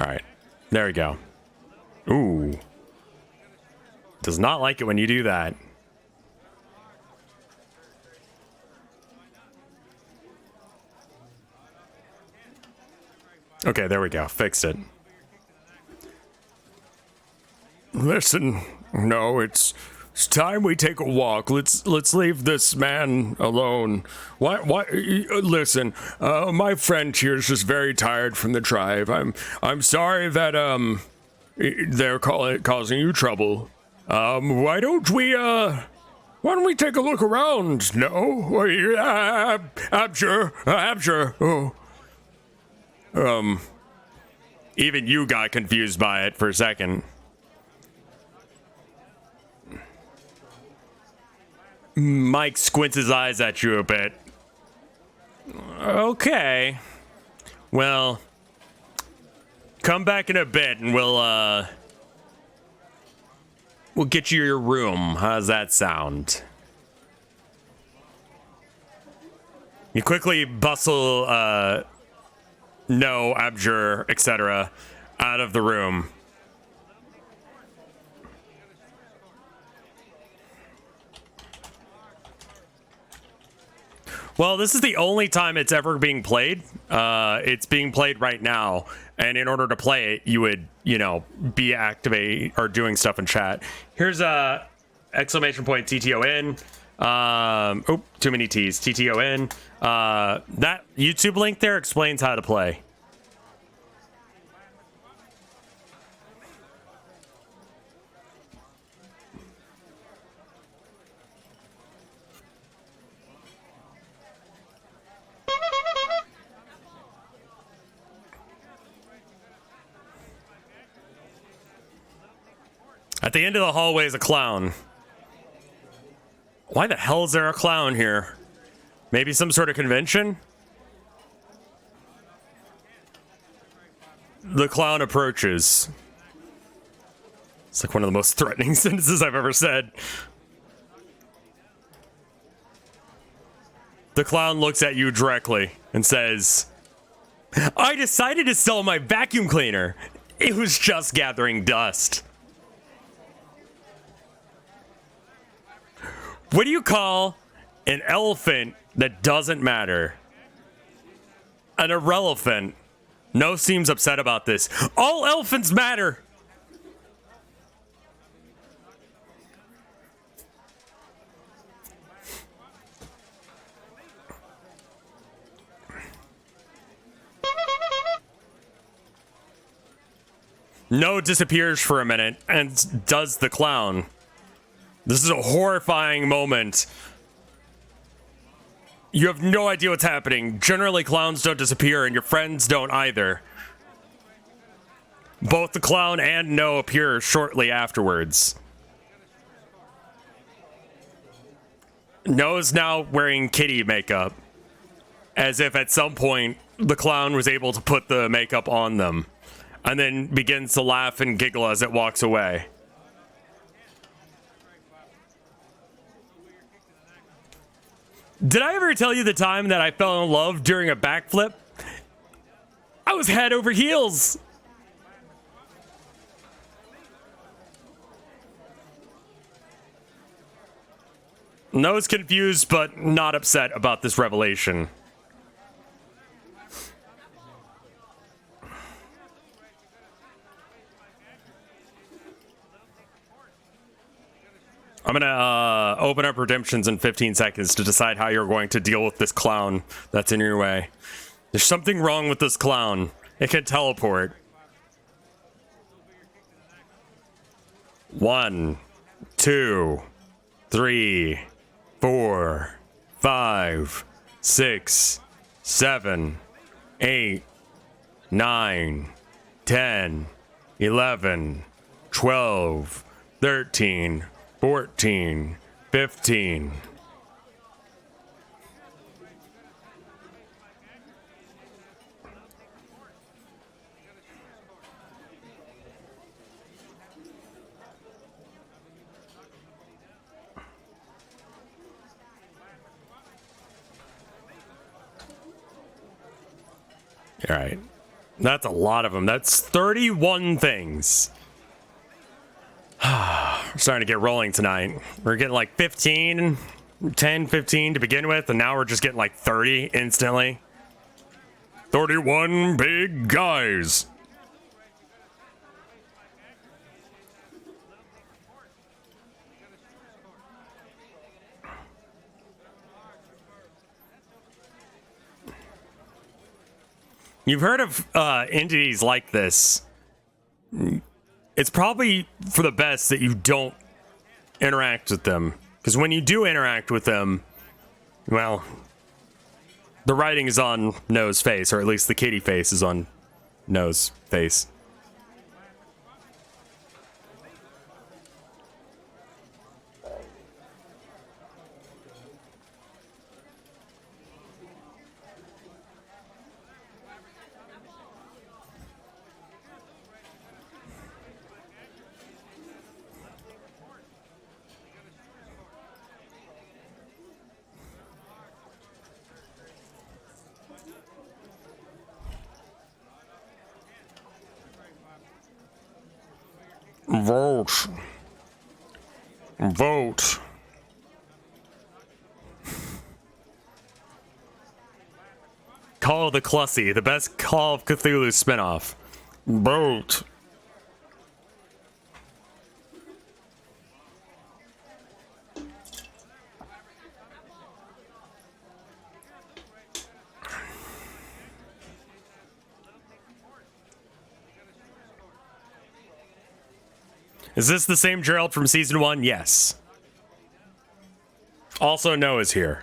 All right, there we go. Ooh. Does not like it when you do that. Okay, there we go. Fixed it. Listen, No, it's time we take a walk. Let's leave this man alone. Why listen, my friend here is just very tired from the drive. I'm sorry that they're causing you trouble. Why don't we Why don't we take a look around? No? I'm sure. Oh. Even you got confused by it for a second. Mike squints his eyes at you a bit. Okay. Well, come back in a bit and we'll get you your room. How's that sound? You quickly bustle no, Abjur, etc. out of the room. Well, this is the only time it's ever being played. It's being played right now, and in order to play it, you would, be activate or doing stuff in chat. Here's a exclamation point TTON. Oh, too many T's. TTON. That YouTube link there explains how to play. At the end of the hallway is a clown. Why the hell is there a clown here? Maybe some sort of convention? The clown approaches. It's like one of the most threatening sentences I've ever said. The clown looks at you directly and says, I decided to sell my vacuum cleaner. It was just gathering dust. What do you call an elephant that doesn't matter? An irrelevant. No seems upset about this. All elephants matter. No disappears for a minute and does the clown. This is a horrifying moment. You have no idea what's happening. Generally, clowns don't disappear, and your friends don't either. Both the clown and No appear shortly afterwards. No is now wearing kitty makeup, as if at some point the clown was able to put the makeup on them, and then begins to laugh and giggle as it walks away. Did I ever tell you the time that I fell in love during a backflip? I was head over heels. No's confused but not upset about this revelation. I'm gonna open up redemptions in 15 seconds to decide how you're going to deal with this clown that's in your way. There's something wrong with this clown. It can teleport. 1, 2, 3, 4, 5, 6, 7, 8, 9, 10, 11, 12, 13, 14, 15. All right. That's a lot of them. That's 31 things. We're starting to get rolling tonight. We're getting like 15, 10, 15 to begin with, and now we're just getting like 30 instantly. 31 big guys. You've heard of entities like this. It's probably for the best that you don't interact with them Because when you do interact with them, well, the writing is on No's face, or at least the kitty face is on No's face. Vote. Vote. Call of the Clussy, the best Call of Cthulhu spinoff. Vote. Is this the same Jerald from season 1? Yes. Also, No is here.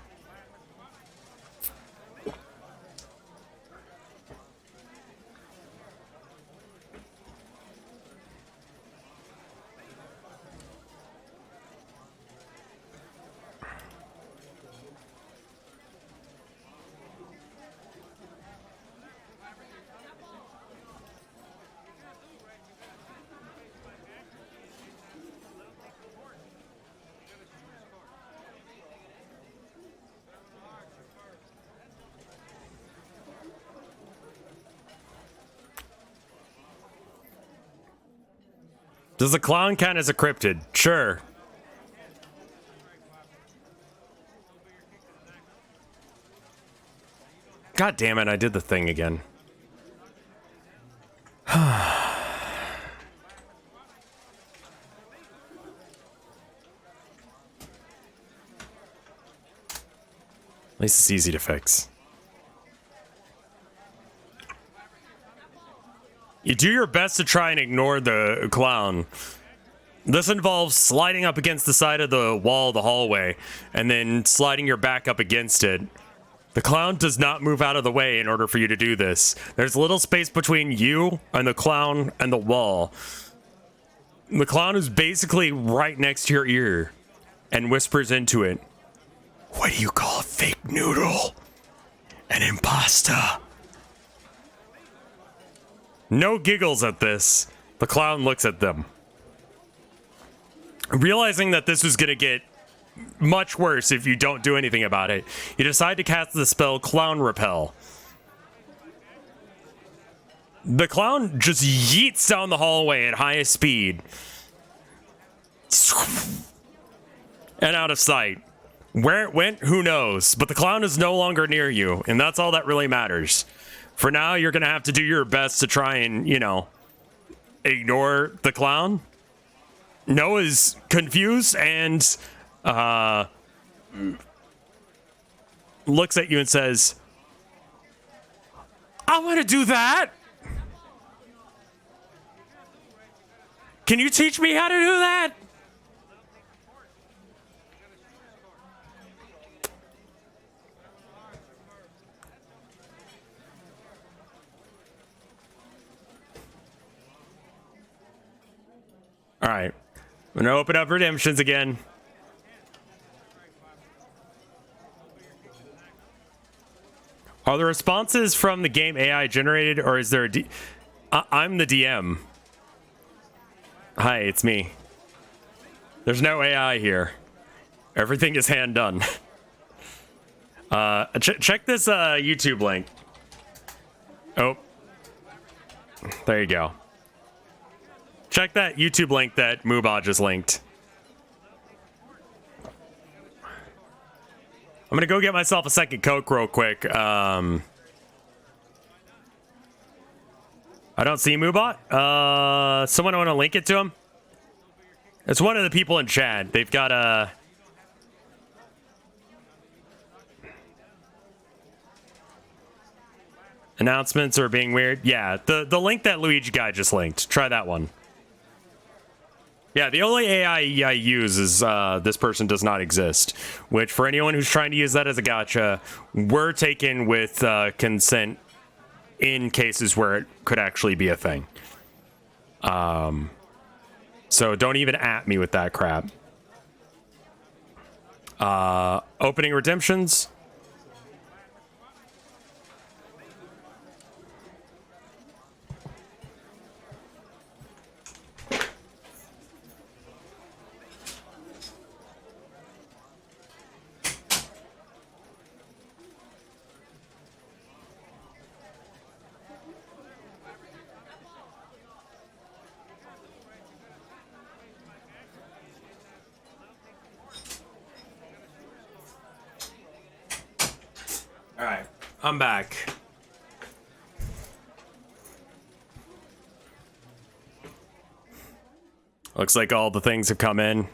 Does the clown count as a cryptid? Sure. God damn it, I did the thing again. At least it's easy to fix. You do your best to try and ignore the clown. This involves sliding up against the side of the wall of the hallway and then sliding your back up against it. The clown does not move out of the way in order for you to do this. There's little space between you and the clown and the wall. The clown is basically right next to your ear and whispers into it. What do you call a fake noodle? An impasta. No giggles at this. The clown looks at them. Realizing that this was going to get much worse if you don't do anything about it, you decide to cast the spell Clown Repel. The clown just yeets down the hallway at highest speed. And out of sight. Where it went, who knows? But the clown is no longer near you, and that's all that really matters. For now, you're going to have to do your best to try and, you know, ignore the clown. Noah's confused and looks at you and says, I want to do that. Can you teach me how to do that? All right, I'm gonna open up redemptions again. Are the responses from the game AI generated, or is there a I'm the DM. Hi, it's me. There's no AI here. Everything is hand done. Check this YouTube link. Oh, there you go. Check that YouTube link that Muba just linked. I'm gonna go get myself a second Coke real quick. I don't see Mubot. Someone want to link it to him? It's one of the people in chat. They've got a... Announcements are being weird. Yeah, the link that Luigi guy just linked. Try that one. Yeah, the only AI I use is this person does not exist, which for anyone who's trying to use that as a gotcha, we're taken with consent in cases where it could actually be a thing. So don't even at me with that crap. Opening redemptions. All right, I'm back. Looks like all the things have come in.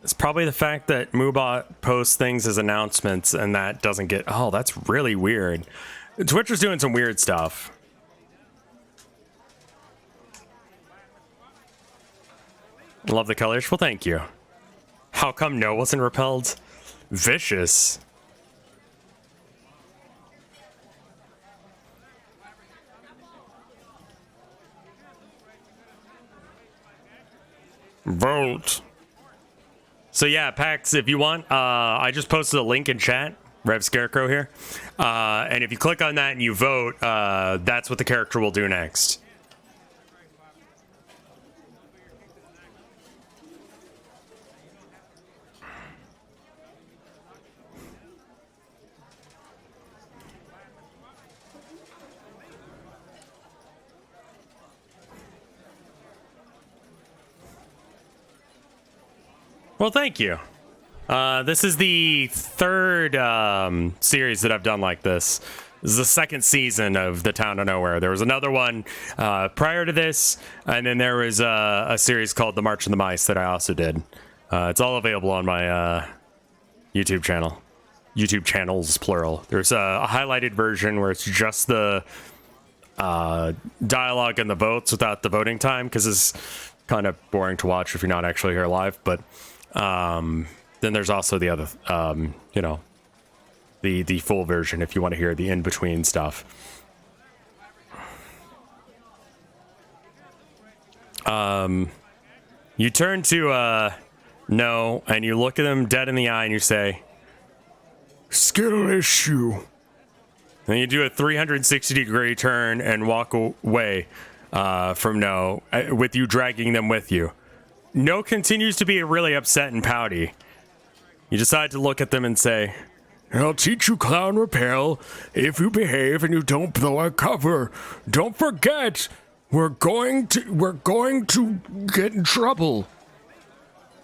It's probably the fact that Moobot posts things as announcements and that doesn't get... Oh, that's really weird. Twitch was doing some weird stuff. Love the colors. Well, thank you. How come no wasn't repelled? Vicious. Vote. So yeah, PAX, if you want, I just posted a link in chat, RevScarecrow here. And if you click on that and you vote, that's what the character will do next. Well, thank you. This is the third series that I've done like this. This is the second season of The Town of Nowhere. There was another one prior to this, and then there was a series called The March of the Mice that I also did. It's all available on my YouTube channel. YouTube channels, plural. There's a highlighted version where it's just the dialogue and the votes without the voting time, because it's kind of boring to watch if you're not actually here live, but... then there's also the other, you know, the full version if you want to hear the in-between stuff. You turn to, No, and you look at them dead in the eye and you say, skill issue. Then you do a 360-degree turn and walk away, from No, with you dragging them with you. No continues to be really upset and pouty. You decide to look at them and say, I'll teach you clown repel if you behave and you don't blow our cover. Don't forget, we're going to get in trouble.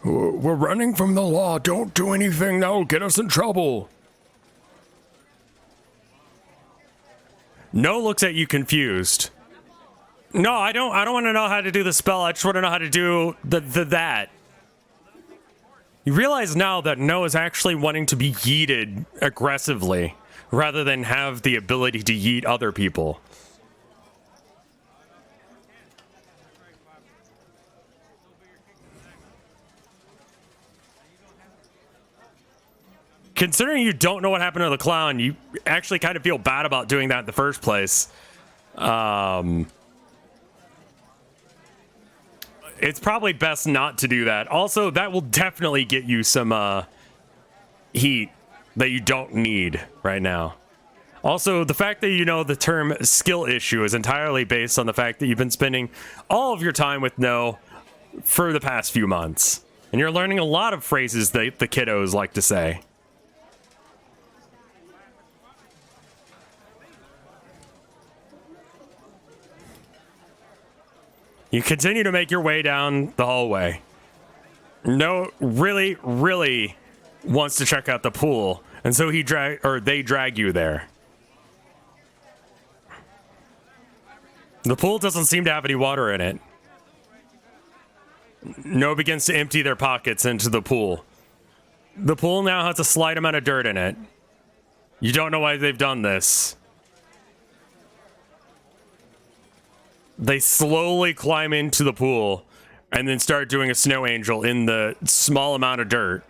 We're running from the law. Don't do anything that will get us in trouble. No looks at you confused. No, I don't want to know how to do the spell. I just want to know how to do that. You realize now that No is actually wanting to be yeeted aggressively rather than have the ability to yeet other people. Considering you don't know what happened to the clown, you actually kind of feel bad about doing that in the first place. It's probably best not to do that. Also, that will definitely get you some heat that you don't need right now. Also, the fact that you know the term skill issue is entirely based on the fact that you've been spending all of your time with No for the past few months. And you're learning a lot of phrases that the kiddos like to say. You continue to make your way down the hallway. No really wants to check out the pool, and so they drag you there. The pool doesn't seem to have any water in it. No begins to empty their pockets into the pool. The pool now has a slight amount of dirt in it. You don't know why they've done this. They slowly climb into the pool and then start doing a snow angel in the small amount of dirt.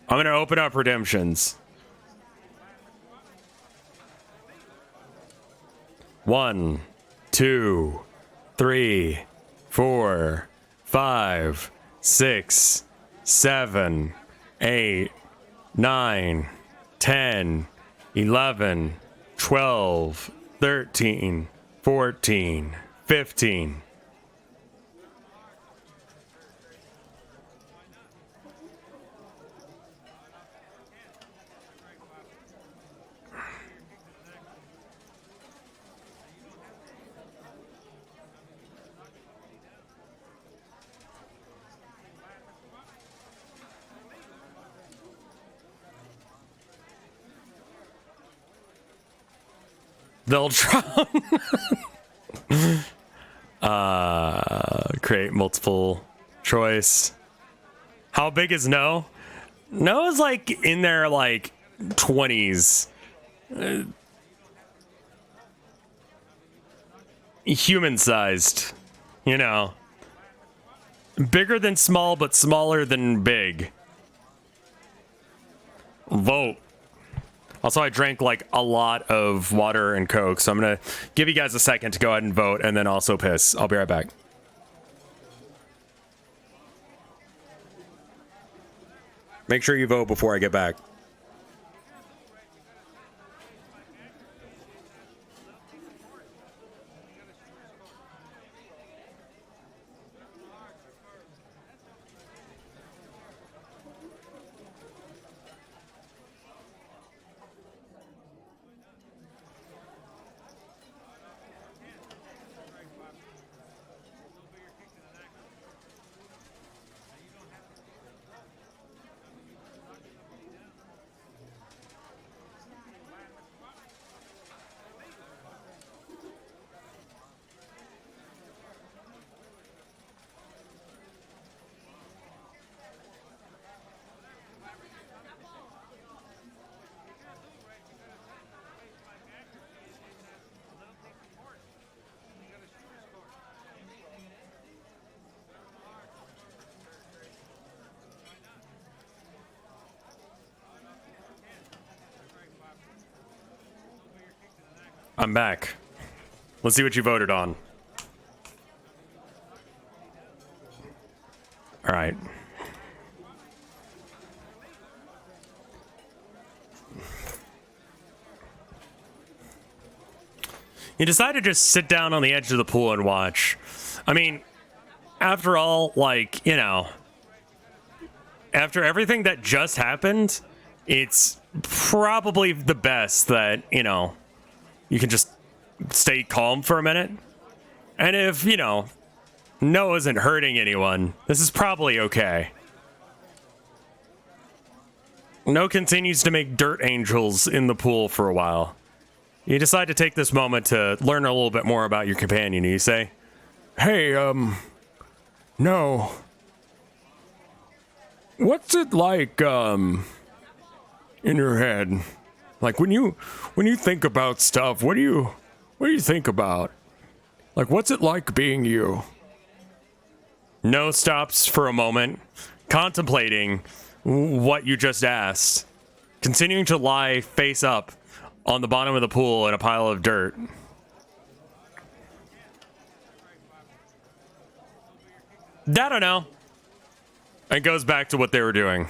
I'm going to open up redemptions. 1, 2, 3, 4, 5, 6, 7, 8, 9, 10, 11, 12, 13, 14, 15. They'll drown. Create multiple choice. How big is No? No is like in their like 20s. Human sized, you know. Bigger than small, but smaller than big. Vote. Also, I drank like a lot of water and Coke, so I'm gonna give you guys a second to go ahead and vote and then also piss. I'll be right back. Make sure you vote before I get back. I'm back. Let's see what you voted on. All right. You decide to just sit down on the edge of the pool and watch. I mean, after all, like, you know, after everything that just happened, it's probably the best that, you know, you can just stay calm for a minute. And if, you know, No isn't hurting anyone, this is probably okay. No continues to make dirt angels in the pool for a while. You decide to take this moment to learn a little bit more about your companion. You say, "Hey, No. What's it like, in your head? Like when you think about stuff, what do you think about? Like, what's it like being you?" No stops for a moment, contemplating what you just asked, continuing to lie face up on the bottom of the pool in a pile of dirt. I don't know. It goes back to what they were doing.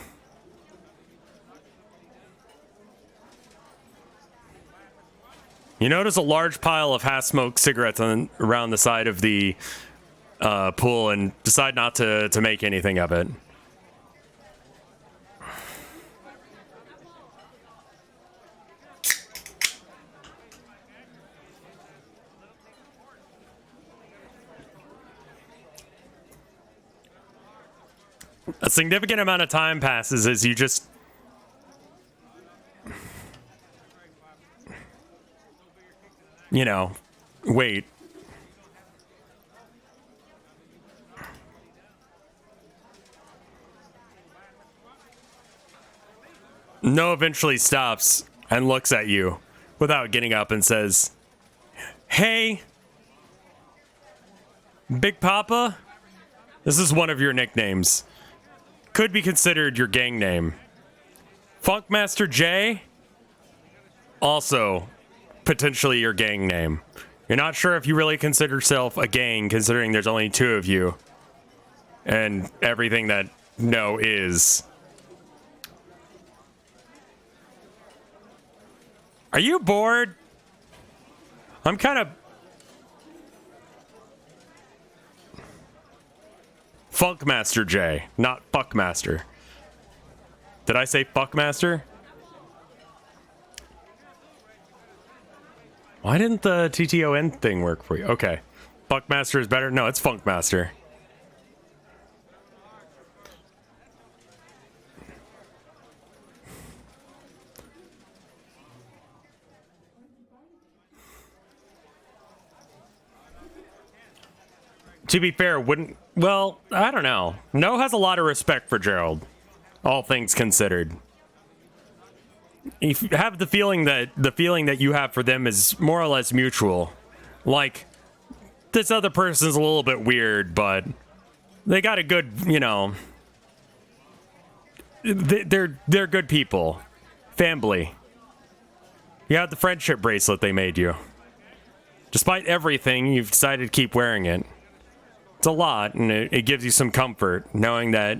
You notice a large pile of half-smoked cigarettes around the side of the pool and decide not to make anything of it. A significant amount of time passes as you just wait. No eventually stops and looks at you without getting up and says, "Hey, Big Papa, this is one of your nicknames. Could be considered your gang name. Funkmaster J, also potentially your gang name. You're not sure if you really consider yourself a gang, considering there's only two of you. And everything that no is. Are you bored? I'm kind of... Funkmaster J, not Fuckmaster. Did I say Fuckmaster? Why didn't the TTON thing work for you? Okay. Fuckmaster is better? No, it's Funkmaster. To be fair, wouldn't... Well, I don't know. No has a lot of respect for Jerald, all things considered. You have the feeling that you have for them is more or less mutual. Like, this other person's a little bit weird, but they got a good, you know... They're good people. Family. You have the friendship bracelet they made you. Despite everything, you've decided to keep wearing it. It's a lot, and it gives you some comfort, knowing that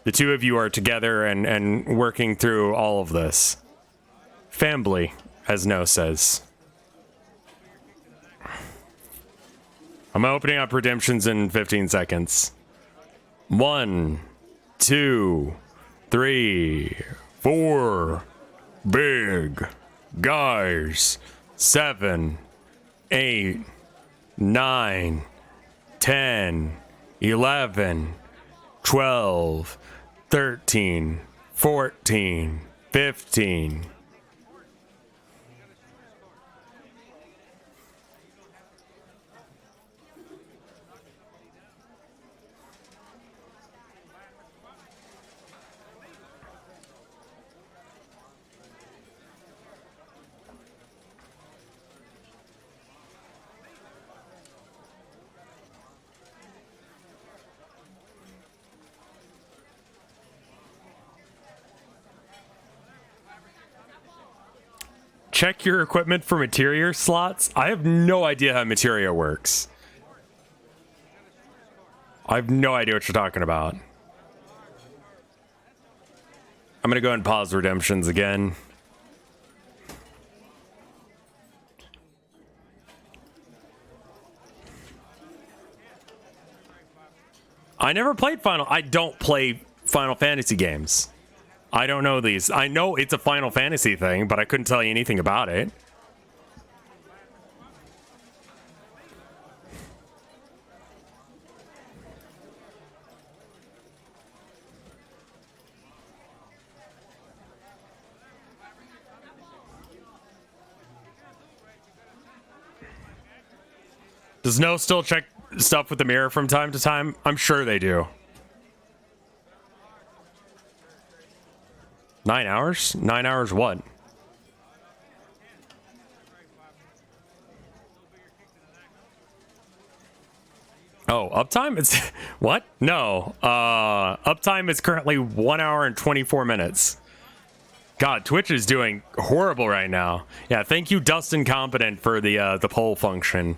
the two of you are together and working through all of this. Family, as No says. I'm opening up redemptions in 15 seconds. 1, 2, 3, 4. Big guys. 7, 8, 9, 10, 11, 12, 13, 14, 15. Check your equipment for materia slots. I have no idea how materia works. I have no idea what you're talking about. I'm gonna go and pause redemptions again. I never played I don't play Final Fantasy games. I don't know these. I know it's a Final Fantasy thing, but I couldn't tell you anything about it. Does No still check stuff with the mirror from time to time? I'm sure they do. 9 hours? 9 hours what? Oh, uptime? It's what? No. Uptime is currently 1 hour and 24 minutes. God, Twitch is doing horrible right now. Yeah, thank you, Dustin Competent, for the poll function.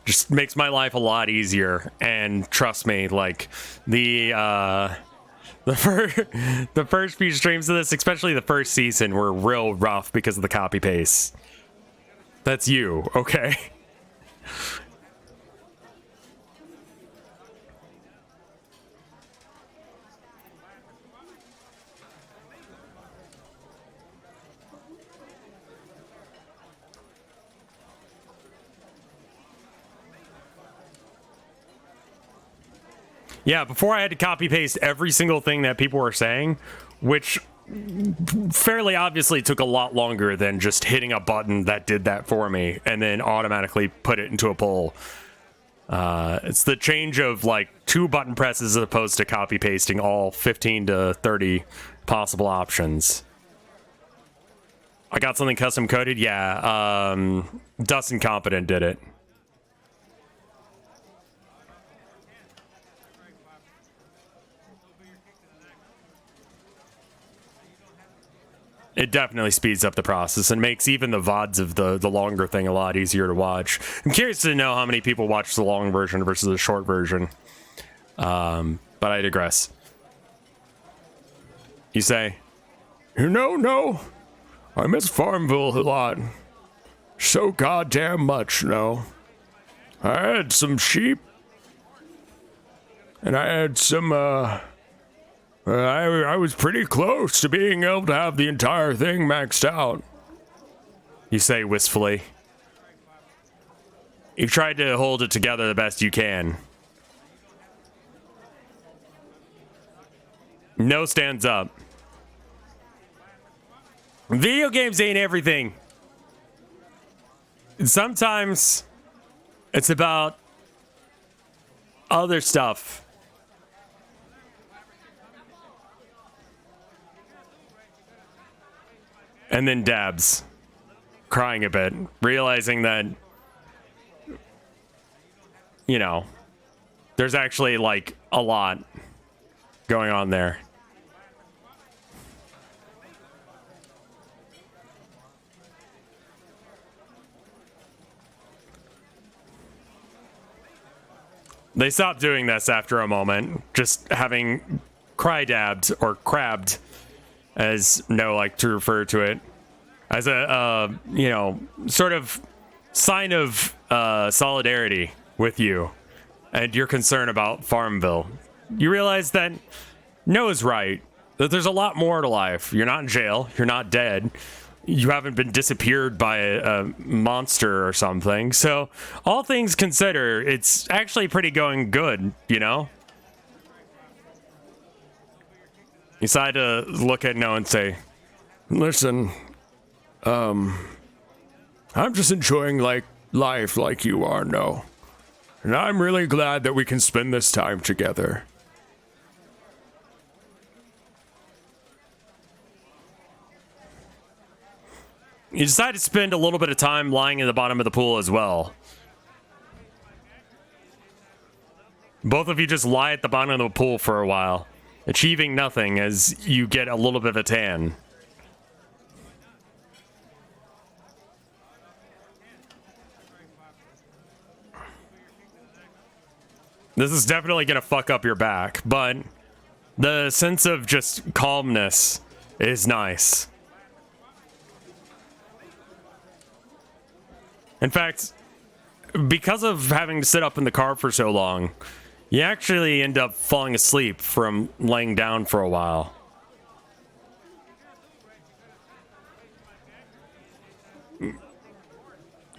Just makes my life a lot easier. And trust me, like the first few streams of this, especially the first season, were real rough because of the copy paste. That's you, okay? Yeah, before I had to copy paste every single thing that people were saying, which fairly obviously took a lot longer than just hitting a button that did that for me and then automatically put it into a poll. It's the change of like 2 button presses as opposed to copy pasting all 15 to 30 possible options. I got something custom coded. Yeah, Dustin Competent did it. It definitely speeds up the process and makes even the VODs of the longer thing a lot easier to watch. I'm curious to know how many people watch the long version versus the short version. But I digress. You say, no. I miss Farmville a lot. So goddamn much, no. I had some sheep. And I had some, I was pretty close to being able to have the entire thing maxed out. You say wistfully. You tried to hold it together the best you can. No stands up. Video games ain't everything. Sometimes it's about other stuff. And then dabs, crying a bit, realizing that, you know, there's actually like a lot going on there. They stopped doing this after a moment, just having cry dabbed or crabbed, as No like to refer to it, as a, you know, sort of sign of solidarity with you and your concern about Farmville. You realize that Noah's right, that there's a lot more to life. You're not in jail. You're not dead. You haven't been disappeared by a monster or something. So all things considered, it's actually pretty going good, you know? You decide to look at Noah and say, listen, I'm just enjoying life like you are, Noah. And I'm really glad that we can spend this time together. You decide to spend a little bit of time lying in the bottom of the pool as well. Both of you just lie at the bottom of the pool for a while, achieving nothing as you get a little bit of a tan. This is definitely gonna fuck up your back, but the sense of just calmness is nice. In fact, because of having to sit up in the car for so long, you actually end up falling asleep from laying down for a while.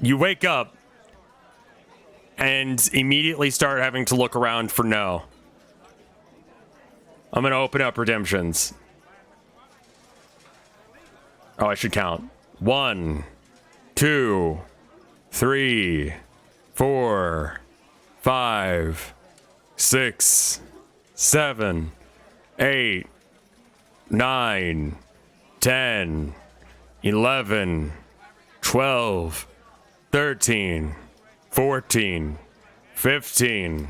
You wake up and immediately start having to look around for No. I'm gonna open up redemptions. Oh, I should count. 1, 2, 3, 4, 5, 6, 7, 8, 9, 10, 11, 12, 13, 14, 15.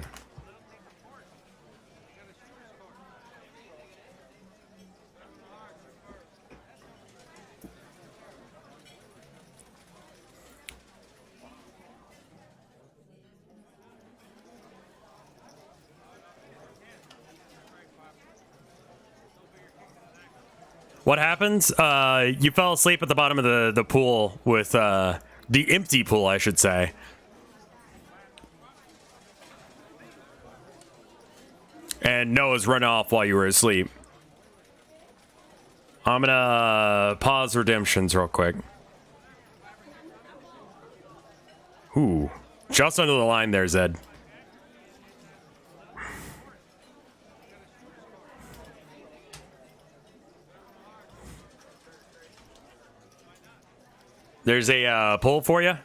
What happens? You fell asleep at the bottom of the pool with, the empty pool, I should say. And Noah's run off while you were asleep. I'm gonna pause redemptions real quick. Ooh, just under the line there, Zed. There's a poll for you.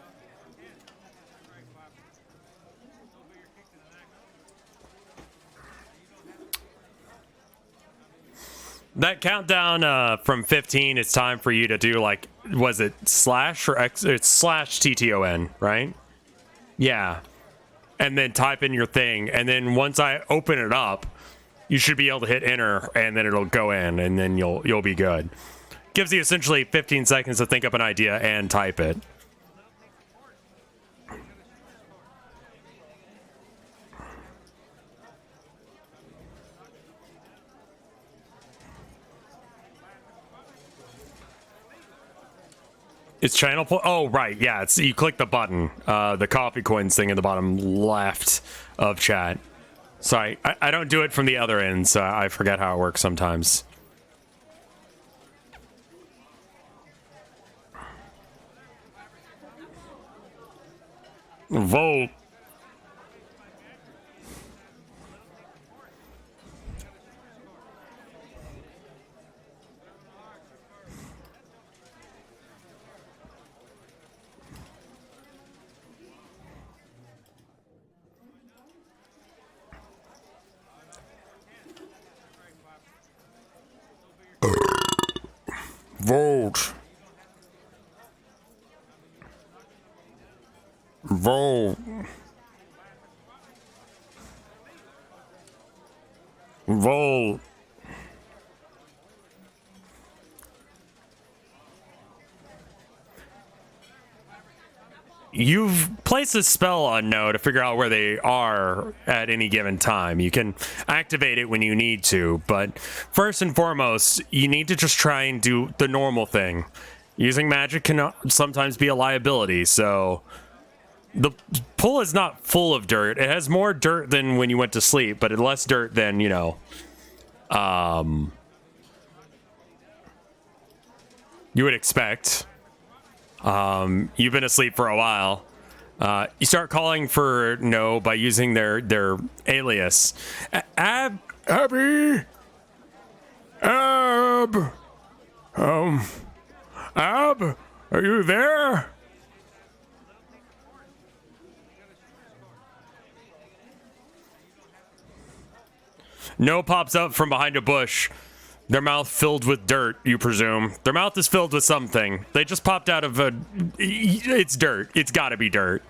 That countdown from 15, it's time for you to do like was it slash or X? It's slash TTON, right? Yeah. And then type in your thing. And then once I open it up, you should be able to hit enter and then it'll go in and then you'll be good. Gives you essentially 15 seconds to think up an idea and type it. It's channel oh right, yeah, it's you click the button, the coffee coins thing in the bottom left of chat. Sorry, I don't do it from the other end, so I forget how it works sometimes. Vote. Vote. Vote. Vote. You've placed a spell on No to figure out where they are at any given time. You can activate it when you need to, but first and foremost, you need to just try and do the normal thing. Using magic can sometimes be a liability, so the pool is not full of dirt. It has more dirt than when you went to sleep, but less dirt than, you know, you would expect. You've been asleep for a while. You start calling for No by using their alias. Abby, Ab, Ab, are you there? No pops up from behind a bush. Their mouth filled with dirt, you presume. Their mouth is filled with something. They just popped out of a... It's dirt. It's gotta be dirt.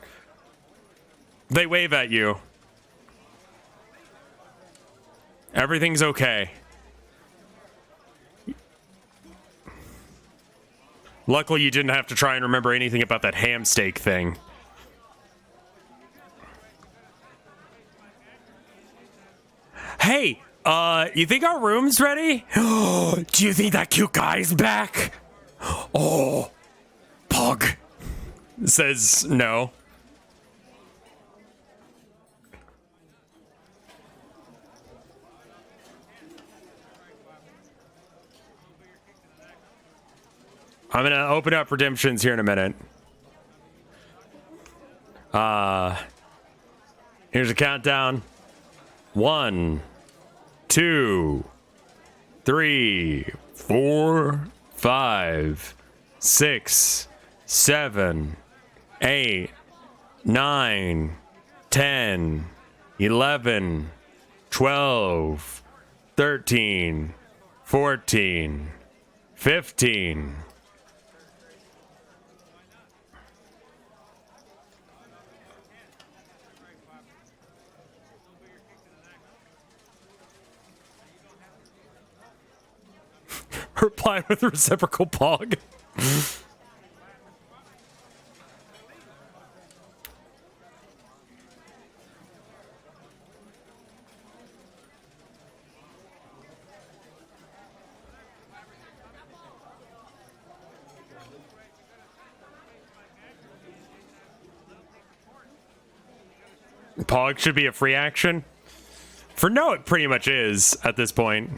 They wave at you. Everything's okay. Luckily, you didn't have to try and remember anything about that ham steak thing. Hey! You think our room's ready? Do you think that cute guy's back? Oh, Pug says no. I'm gonna open up redemptions here in a minute. Here's a countdown. 1, 2, 3, 4, 5, 6, 7, 8, 9, 10, 11, 12, 13, 14, 15. Reply with reciprocal pog. Pog should be a free action. For No, it pretty much is at this point.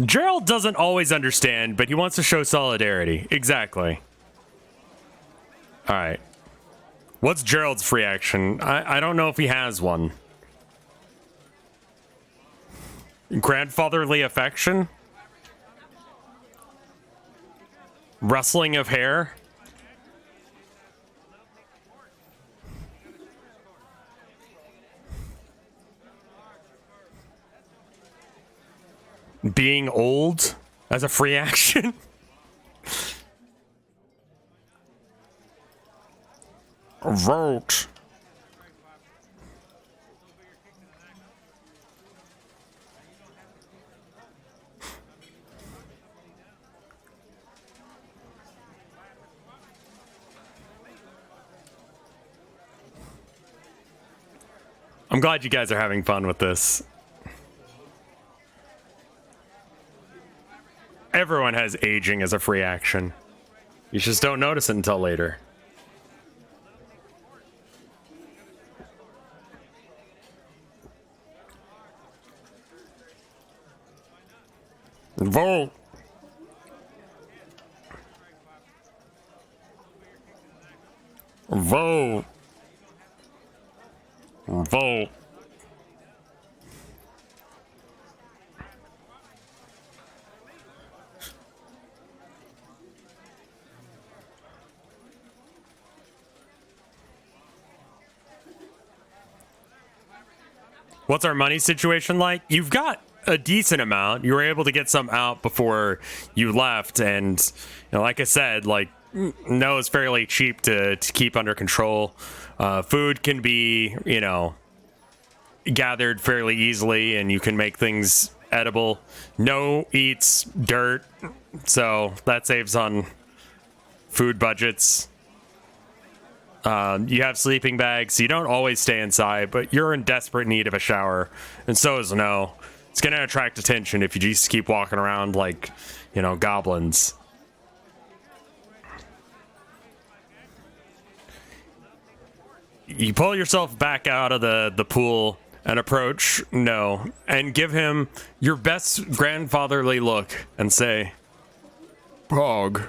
Jerald doesn't always understand, but he wants to show solidarity. Exactly. All right. What's Jerald's free action? I don't know if he has one. Grandfatherly affection? Rustling of hair? being old as a free action. Vote. I'm glad you guys are having fun with this. Everyone has aging as a free action. You just don't notice it until later. Vote. Vote. Vote. What's our money situation like? You've got a decent amount. You were able to get some out before you left, and like I said, like no is fairly cheap to keep under control. Food can be, gathered fairly easily, and you can make things edible. No eats dirt, so that saves on food budgets. You have sleeping bags, so you don't always stay inside, but you're in desperate need of a shower, and so is No. It's gonna attract attention if you just keep walking around like, goblins. You pull yourself back out of the pool and approach No, and give him your best grandfatherly look and say, Pog.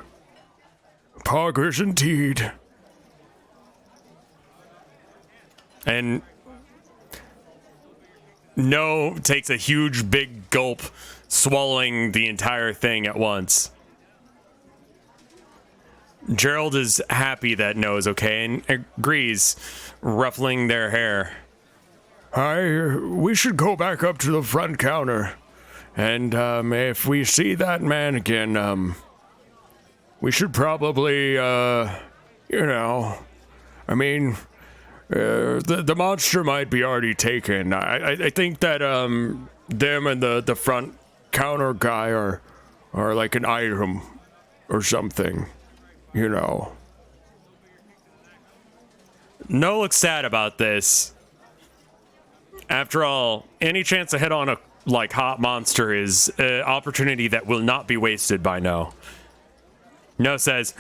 Poggers indeed. And No takes a huge big gulp, swallowing the entire thing at once. Jerald is happy that No is okay and agrees, ruffling their hair. We should go back up to the front counter. And if we see that man again, we should probably, the monster might be already taken. I think that them and the front counter guy are like an item or something, No looks sad about this. After all, any chance to hit on a hot monster is an opportunity that will not be wasted by No. No says,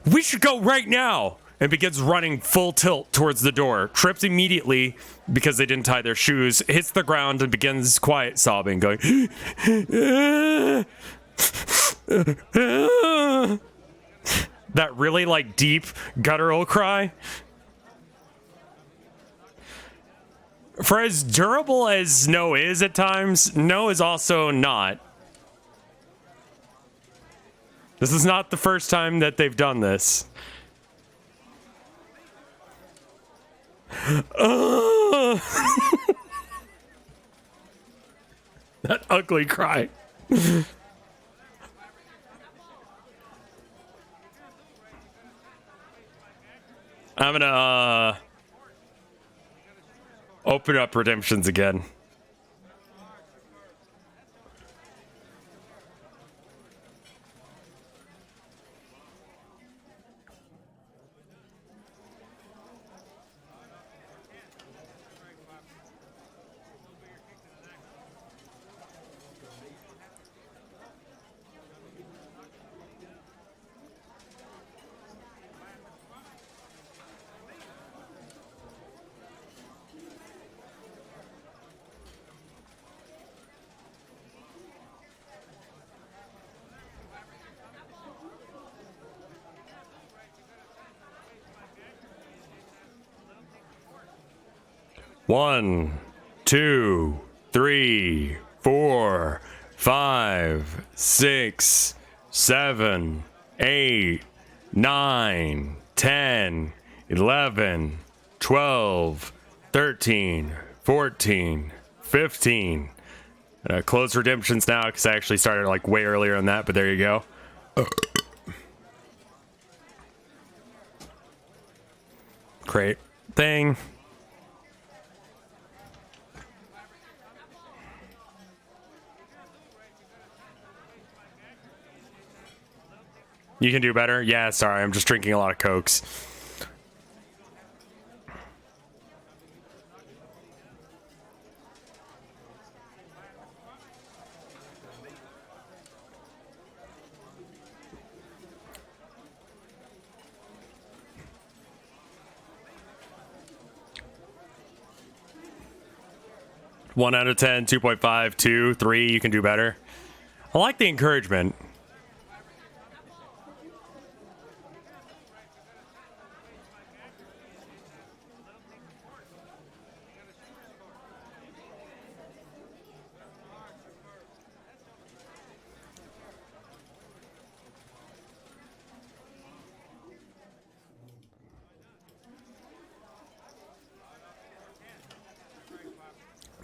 "We should go right now," and begins running full tilt towards the door, trips immediately because they didn't tie their shoes, hits the ground, and begins quiet sobbing, going, that really, deep, guttural cry. For as durable as No is at times, No is also not. This is not the first time that they've done this. That ugly cry. I'm gonna open up redemptions again. One, 2, 3, 4, 5, 6, 7, 8, 9, 10, 11, 12, 13, 14, 15, Close redemptions now because I actually started like way earlier on that, but there you go. Great thing. You can do better? Yeah, sorry, I'm just drinking a lot of Cokes. One out of 10, 2.5, 2, 3, you can do better. I like the encouragement.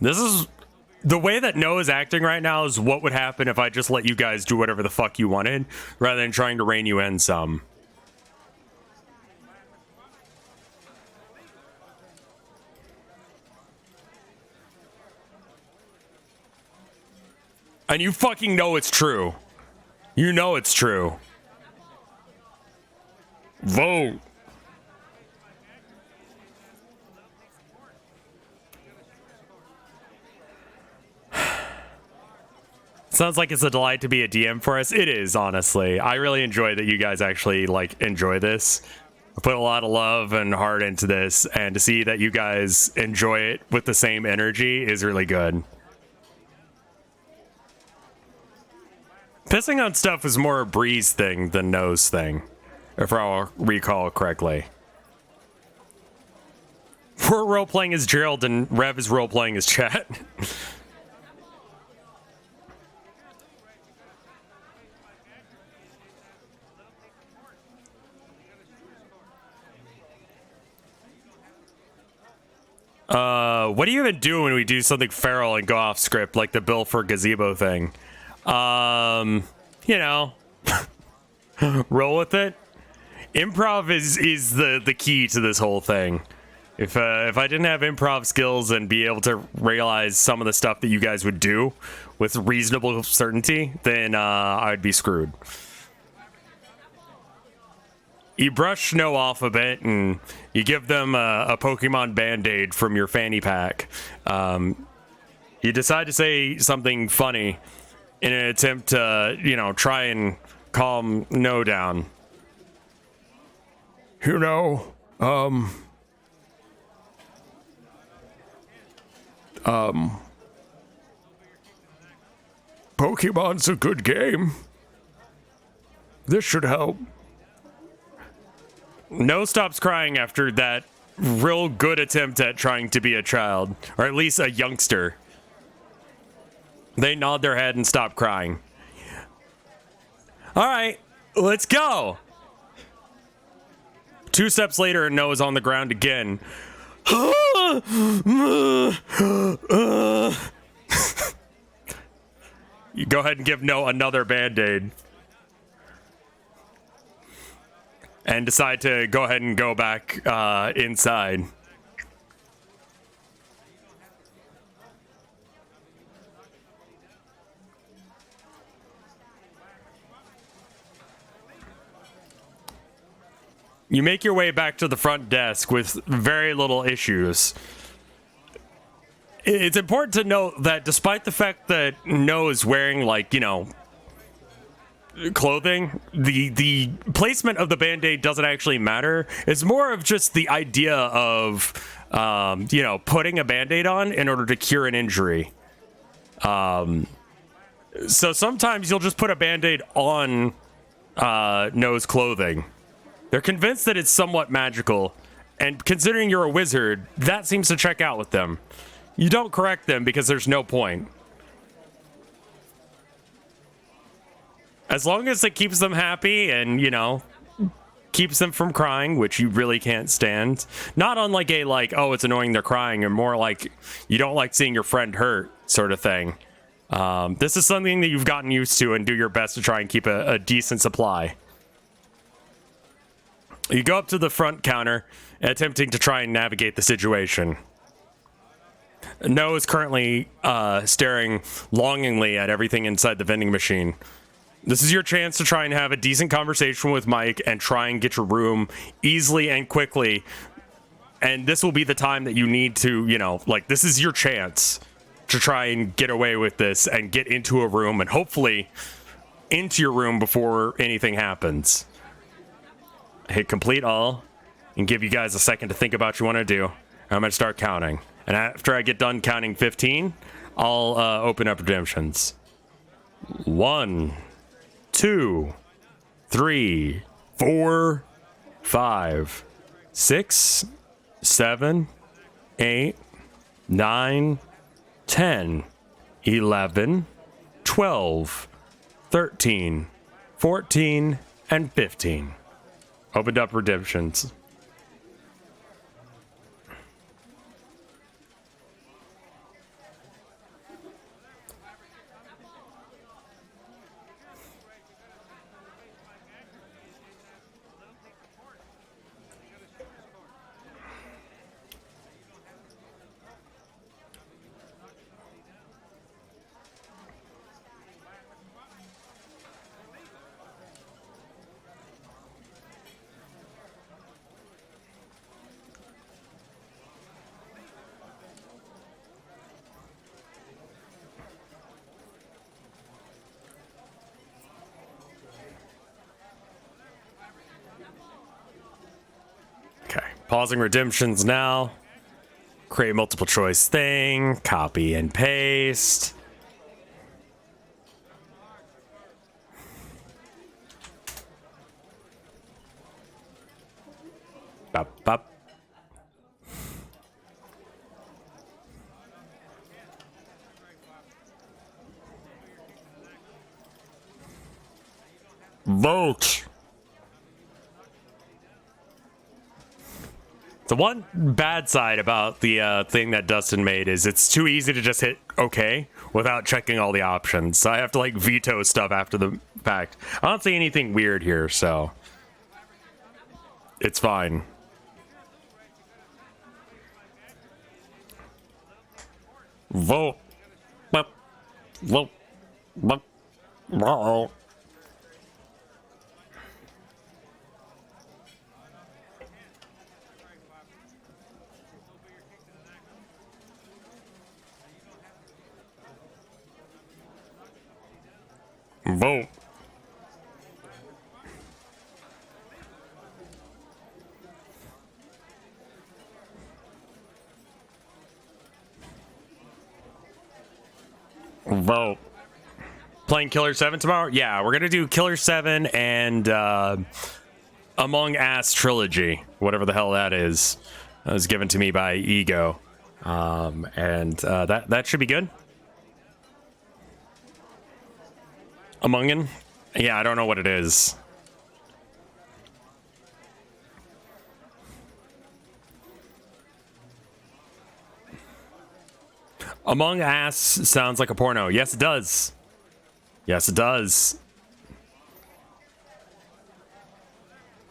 This is the way that No is acting right now is what would happen if I just let you guys do whatever the fuck you wanted rather than trying to rein you in some. And you fucking know it's true. You know it's true. Vote. Sounds like it's a delight to be a DM for us. It is, honestly. I really enjoy that you guys actually, like, enjoy this. I put a lot of love and heart into this, and to see that you guys enjoy it with the same energy is really good. Pissing on stuff is more a Breeze thing than No's thing, if I recall correctly. We're role-playing as Jerald, and Rev is role-playing as Chat. What do you even do when we do something feral and go off script, like the Bill for Gazebo thing? You know, roll with it. Improv is the key to this whole thing. If I didn't have improv skills and be able to realize some of the stuff that you guys would do with reasonable certainty, then I'd be screwed. You brush Snow off a bit, and you give them a Pokemon Band-Aid from your fanny pack. You decide to say something funny in an attempt to, you know, try and calm No down. You know, Pokemon's a good game. This should help. No stops crying after that real good attempt at trying to be a child, or at least a youngster. They nod their head and stop crying. All right, let's go. 2 steps later, and Noah's on the ground again. You go ahead and give Noah another Band-Aid. And decide to go ahead and go back inside. You make your way back to the front desk with very little issues. It's important to note that despite the fact that No is wearing, like, you know, clothing, the placement of the Band-Aid doesn't actually matter. It's more of just the idea of you know, putting a Band-Aid on in order to cure an injury. So sometimes you'll just put a Band-Aid on No's clothing. They're convinced that it's somewhat magical, and considering you're a wizard, that seems to check out with them. You don't correct them because there's no point. As long as it keeps them happy and, you know, keeps them from crying, which you really can't stand. Not on like a, like, oh, it's annoying they're crying, or more like you don't like seeing your friend hurt sort of thing. This is something that you've gotten used to, and do your best to try and keep a decent supply. You go up to the front counter, attempting to try and navigate the situation. No is currently staring longingly at everything inside the vending machine. This is your chance to try and have a decent conversation with Mike and try and get your room easily and quickly. And this will be the time that you need to, you know, like, this is your chance to try and get away with this and get into a room and hopefully into your room before anything happens. Hit complete all and give you guys a second to think about what you want to do. I'm going to start counting. And after I get done counting 15, I'll open up redemptions. 1, 2, 3, 4, 5, 6, 7, 8, 9, 10, 11, 12, 13, 14, and 15. Opened up redemptions. Pausing redemptions now. Create multiple choice thing. Copy and paste. Bop, bop. Vote. The one bad side about the thing that Dustin made is it's too easy to just hit OK without checking all the options. So I have to like veto stuff after the fact. I don't see anything weird here, so it's fine. Vote. Vote. Vote. Vote. Vote. Vote. Playing Killer 7 tomorrow? Yeah, we're gonna do Killer 7 and Among Us Trilogy, whatever the hell that is. That was given to me by Ego. That should be good. Amongin? Yeah, I don't know what it is. Among Us sounds like a porno. Yes, it does. Yes, it does.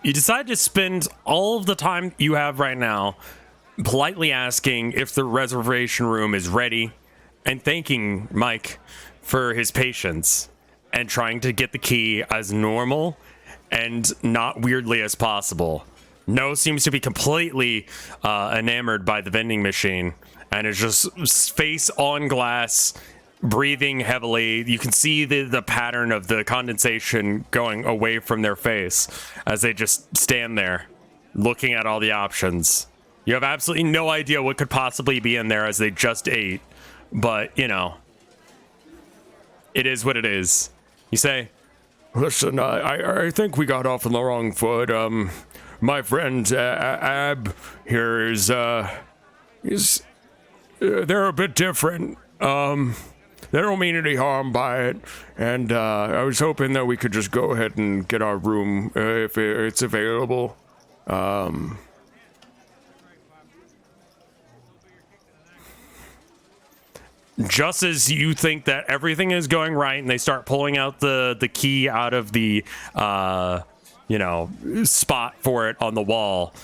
You decide to spend all of the time you have right now politely asking if the reservation room is ready and thanking Mike for his patience and trying to get the key as normal and not weirdly as possible. No seems to be completely enamored by the vending machine and is just face on glass, breathing heavily. You can see the pattern of the condensation going away from their face as they just stand there looking at all the options. You have absolutely no idea what could possibly be in there as they just ate, but you know, it is what it is. You say, listen, I think we got off on the wrong foot. My friend Ab here is they're a bit different. They don't mean any harm by it, and I was hoping that we could just go ahead and get our room if it's available. just as you think that everything is going right, and they start pulling out the key out of the spot for it on the wall,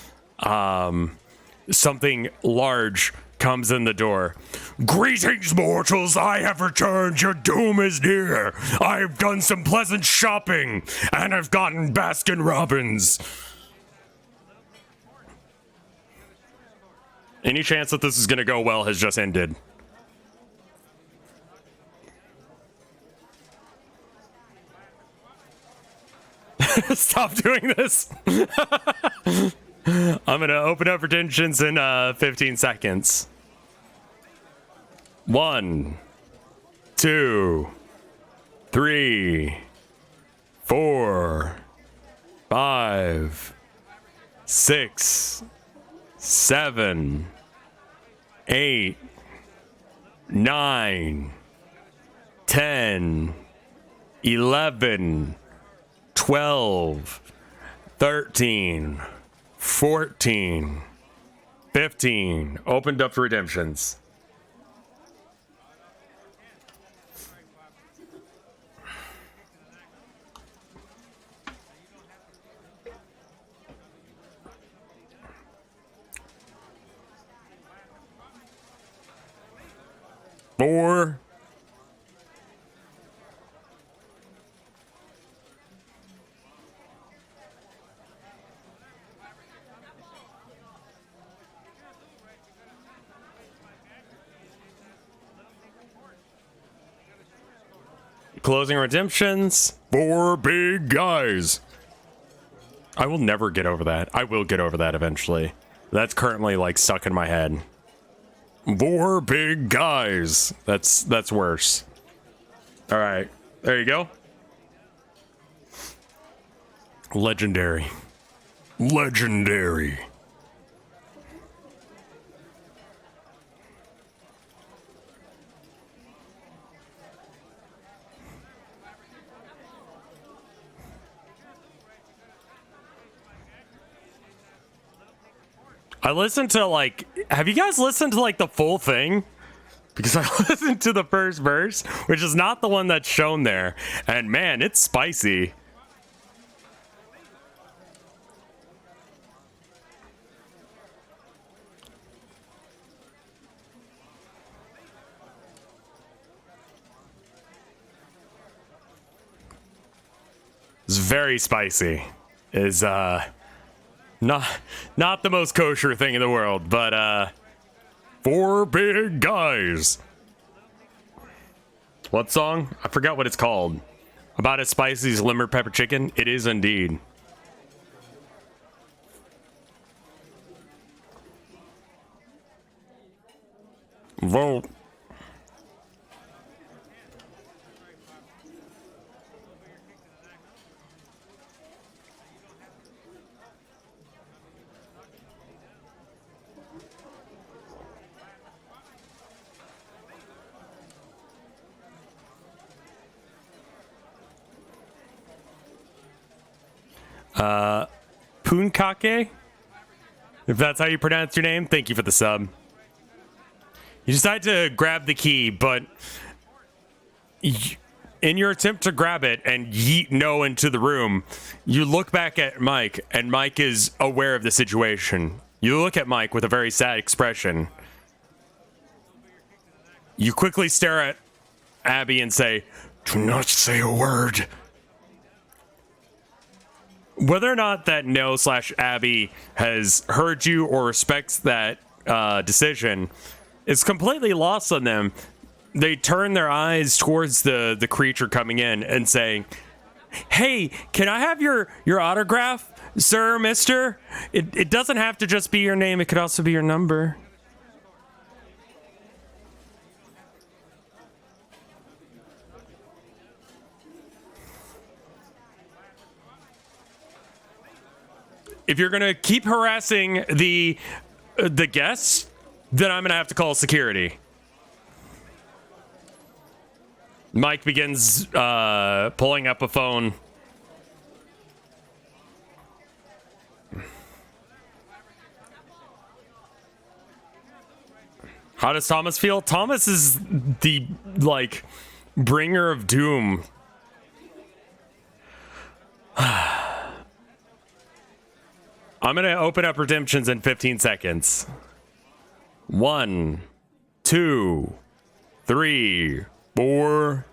something large comes in the door. Greetings, mortals, I have returned, your doom is near. I've done some pleasant shopping, and I've gotten Baskin Robbins. Any chance that this is gonna go well has just ended. Stop doing this. I'm gonna open up redemptions in 15 seconds. 1, 2, 3, 4, 5, 6, 7, 8, 9, 10, 11, 12, 13, 14, 15. Opened up for redemptions. Four. Closing redemptions. 4 big guys. I will never get over that. I will get over that eventually. That's currently like stuck in my head. 4 big guys. That's worse. All right, there you go. Legendary. Legendary. I listened to like, have you guys listened to like the full thing? Because I listened to the first verse, which is not the one that's shown there. And man, it's spicy. It's very spicy. Is not the most kosher thing in the world, but 4 big guys. What song? I forgot what it's called. About as spicy as lemon pepper chicken? It is indeed. Vote. Poonkake? If that's how you pronounce your name, thank you for the sub. You decide to grab the key, but in your attempt to grab it and yeet no into the room, you look back at Mike, and Mike is aware of the situation. You look at Mike with a very sad expression. You quickly stare at Abby and say, "Do not say a word." Whether or not that No/Abby has heard you or respects that decision, it's completely lost on them. They turn their eyes towards the creature coming in and saying, "Hey, can I have your autograph, sir, mister? It doesn't have to just be your name. It could also be your number." If you're gonna keep harassing the guests, then I'm gonna have to call security. Mike begins pulling up a phone. How does Thomas feel? Thomas is the, like, bringer of doom. I'm gonna open up redemptions in 15 seconds. 1, 2, 3, 4,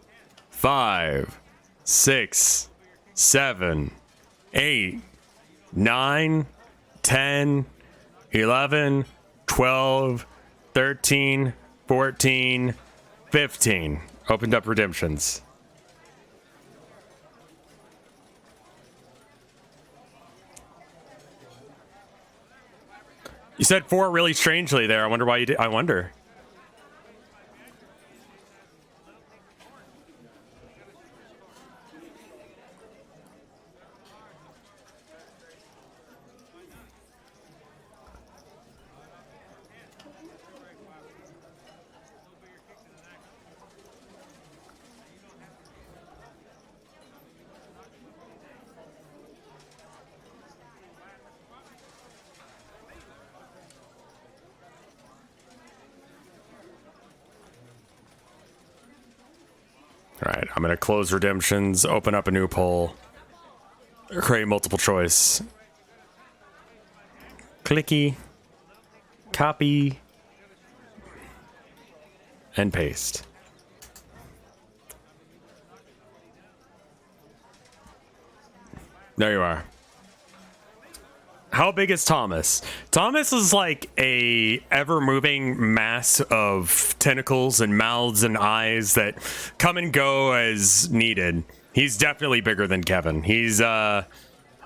5, 6, 7, 8, 9, 10, 11, 12, 13, 14, 15. Opened up redemptions. You said 4 really strangely there. I wonder why you did. I wonder. All right, I'm going to close redemptions, open up a new poll, create multiple choice. Clicky, copy, and paste. There you are. How big is Thomas? Thomas is like a ever-moving mass of tentacles and mouths and eyes that come and go as needed. He's definitely bigger than Kevin. He's, I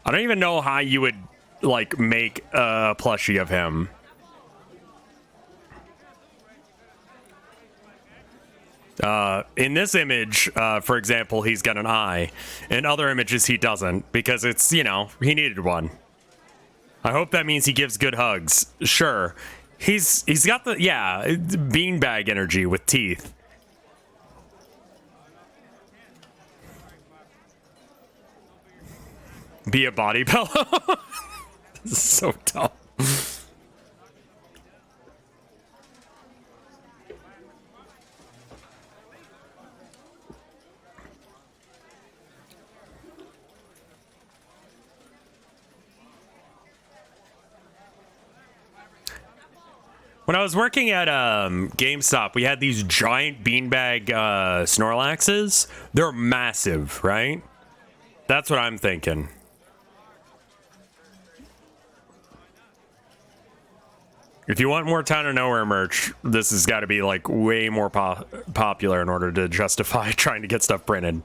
don't even know how you would, like, make a plushie of him. In this image, for example, he's got an eye. In other images, he doesn't, because it's, you know, he needed one. I hope that means he gives good hugs. Sure. He's got the, yeah, beanbag energy with teeth. Be a body pillow? This is so dumb. When I was working at GameStop, we had these giant beanbag Snorlaxes. They're massive, right? That's what I'm thinking. If you want more Town of Nowhere merch, this has got to be like way more popular in order to justify trying to get stuff printed.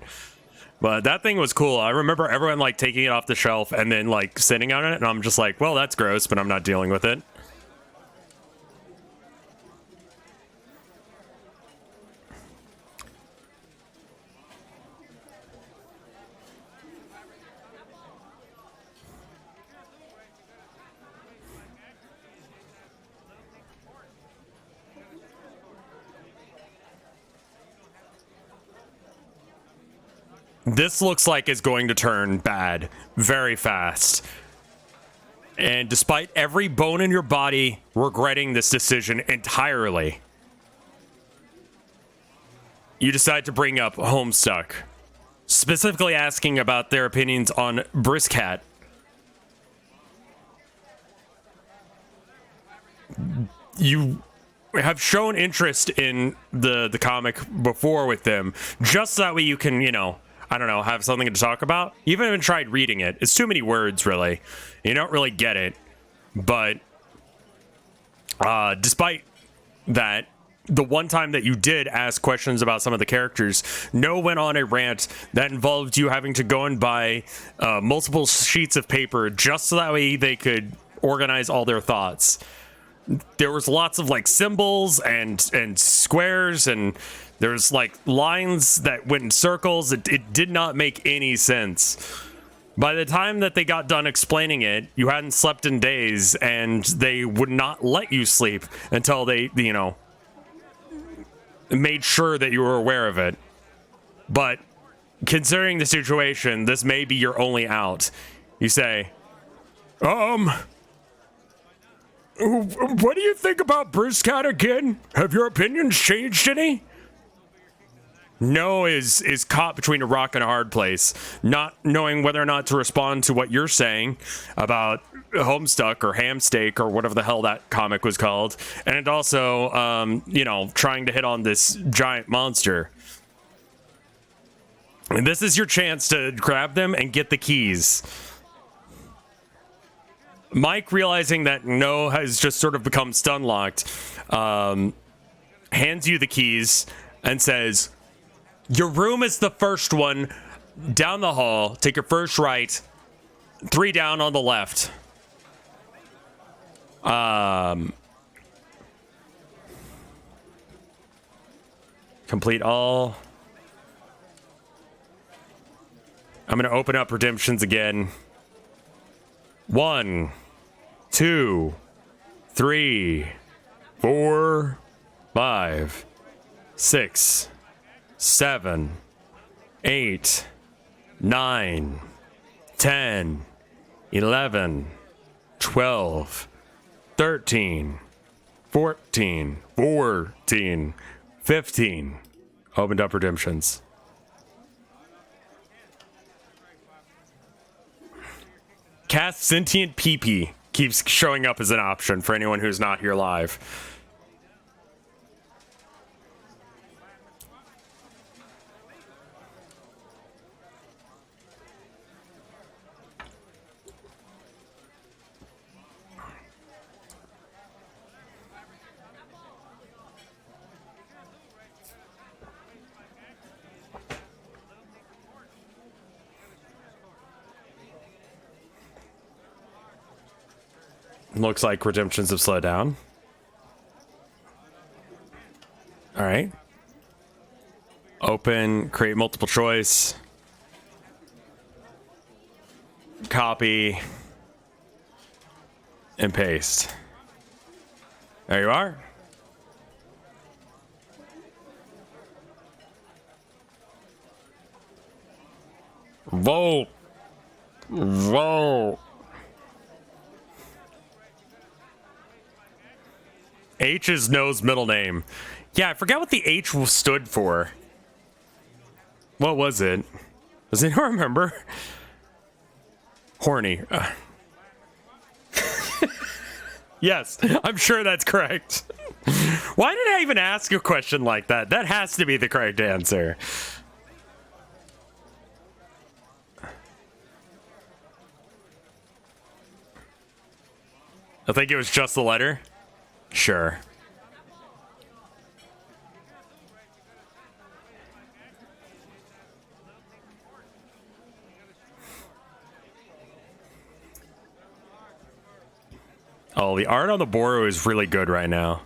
But that thing was cool. I remember everyone like taking it off the shelf and then like sitting on it, and I'm just like, well, that's gross, but I'm not dealing with it. This looks like it's going to turn bad very fast. And despite every bone in your body regretting this decision entirely, you decide to bring up Homestuck, specifically asking about their opinions on Briscat. You have shown interest in the comic before with them, just so that way you can, you know, I don't know, have something to talk about. You haven't even tried reading it. It's too many words, really. You don't really get it. But despite that, the one time that you did ask questions about some of the characters, Noah went on a rant that involved you having to go and buy multiple sheets of paper just so that way they could organize all their thoughts. There was lots of like symbols and squares, and there's like lines that went in circles. It did not make any sense. By the time that they got done explaining it, you hadn't slept in days, and they would not let you sleep until they, you know, made sure that you were aware of it. But considering the situation, this may be your only out. You say, What do you think about Briscat again? Have your opinions changed any? No is caught between a rock and a hard place, not knowing whether or not to respond to what you're saying about Homestuck or Hamsteak or whatever the hell that comic was called, and also, you know, trying to hit on this giant monster. And this is your chance to grab them and get the keys. Mike, realizing that No has just sort of become stun-locked, hands you the keys and says, your room is the first one down the hall. Take your first right, 3 down on the left. Complete all. I'm going to open up redemptions again. 1, 2, 3, 4, 5, 6, 7, 8, 9, 10, 11, 12, 13, 14, 15. Opened up redemptions. Cast Sentient PP keeps showing up as an option for anyone who's not here live. Looks like redemptions have slowed down. All right. Open, create multiple choice. Copy. And paste. There you are. Vote. Vote. H is No's middle name. Yeah, I forgot what the H stood for. What was it? Does anyone remember? Horny. Yes, I'm sure that's correct. Why did I even ask a question like that? That has to be the correct answer. I think it was just the letter. Sure. Oh, the art on the Boro is really good right now.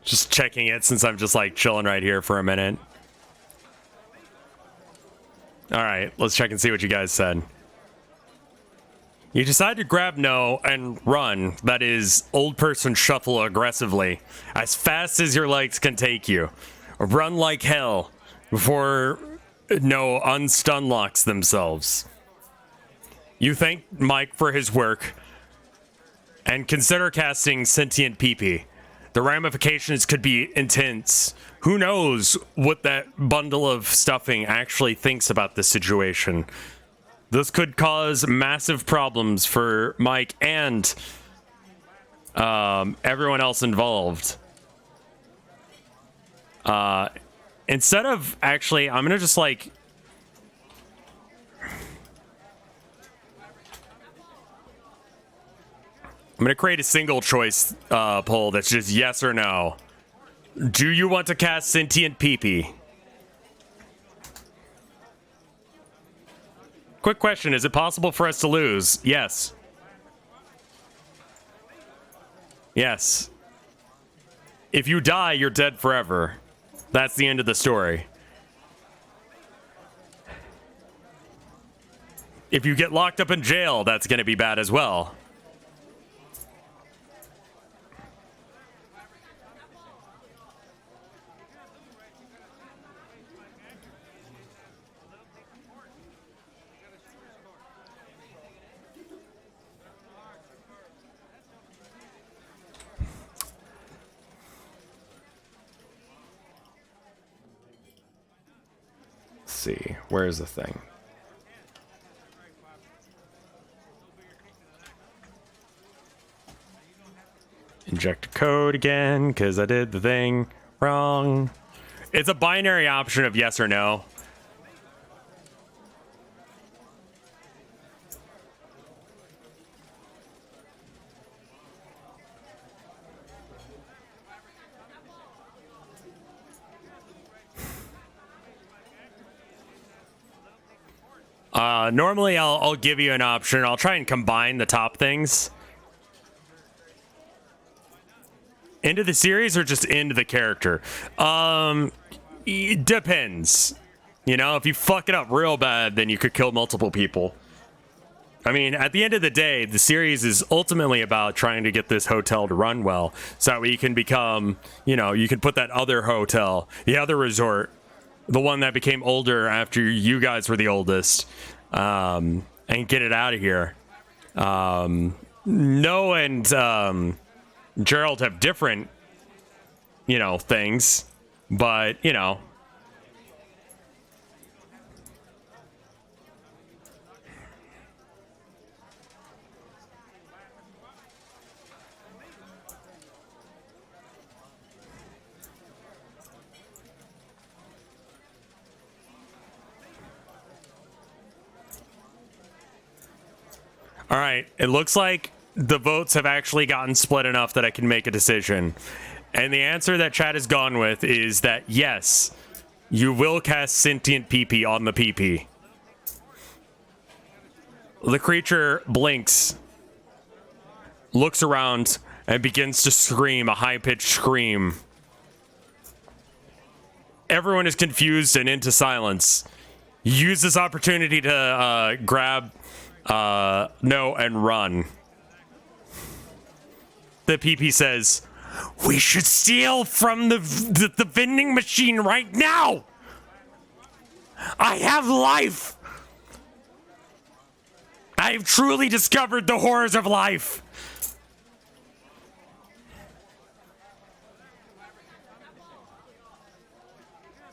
Just checking it since I'm just like chilling right here for a minute. All right, let's check and see what you guys said. You decide to grab No and run. That is old person shuffle aggressively, as fast as your legs can take you. Run like hell before No unstun locks themselves. You thank Mike for his work and consider casting Sentient PP. The ramifications could be intense. Who knows what that bundle of stuffing actually thinks about this situation? This could cause massive problems for Mike and everyone else involved. Instead of actually, I'm gonna just like... I'm going to create a single choice poll that's just yes or no. Do you want to cast Sentient PP? Quick question, is it possible for us to lose? Yes. Yes. If you die, you're dead forever. That's the end of the story. If you get locked up in jail, that's going to be bad as well. see. Where's the thing? Inject a code again, because I did the thing wrong. It's a binary option of yes or no. Normally I'll give you an option. I'll try and combine the top things. Into the series or just into the character? It depends. You know, if you fuck it up real bad, then you could kill multiple people. I mean, at the end of the day, the series is ultimately about trying to get this hotel to run well. So that way you can become, you know, you can put that other hotel, the other resort, the one that became older after you guys were the oldest, and get it out of here. No and Jerald have different, you know, things, but, you know. All right, it looks like the votes have actually gotten split enough that I can make a decision. And the answer that chat has gone with is that yes, you will cast sentient PP on the PP. The creature blinks, looks around, and begins to scream, a high-pitched scream. Everyone is confused and into silence. Use this opportunity to grab no and run. The PP says, "We should steal from the vending machine right now. I have life. I've truly discovered the horrors of life."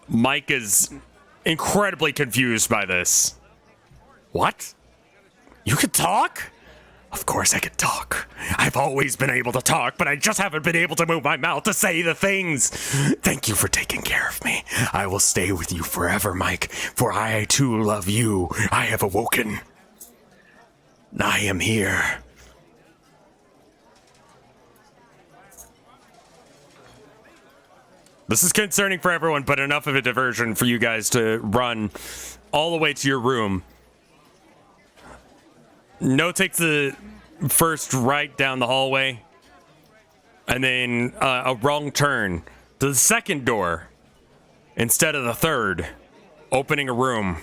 Mike is incredibly confused by this. What? You could talk? Of course I could talk. I've always been able to talk, but I just haven't been able to move my mouth to say the things. Thank you for taking care of me. I will stay with you forever, Mike, for I too love you. I have awoken. I am here. This is concerning for everyone, but enough of a diversion for you guys to run all the way to your room. No takes the first right down the hallway, and then a wrong turn to the second door instead of the third, opening a room.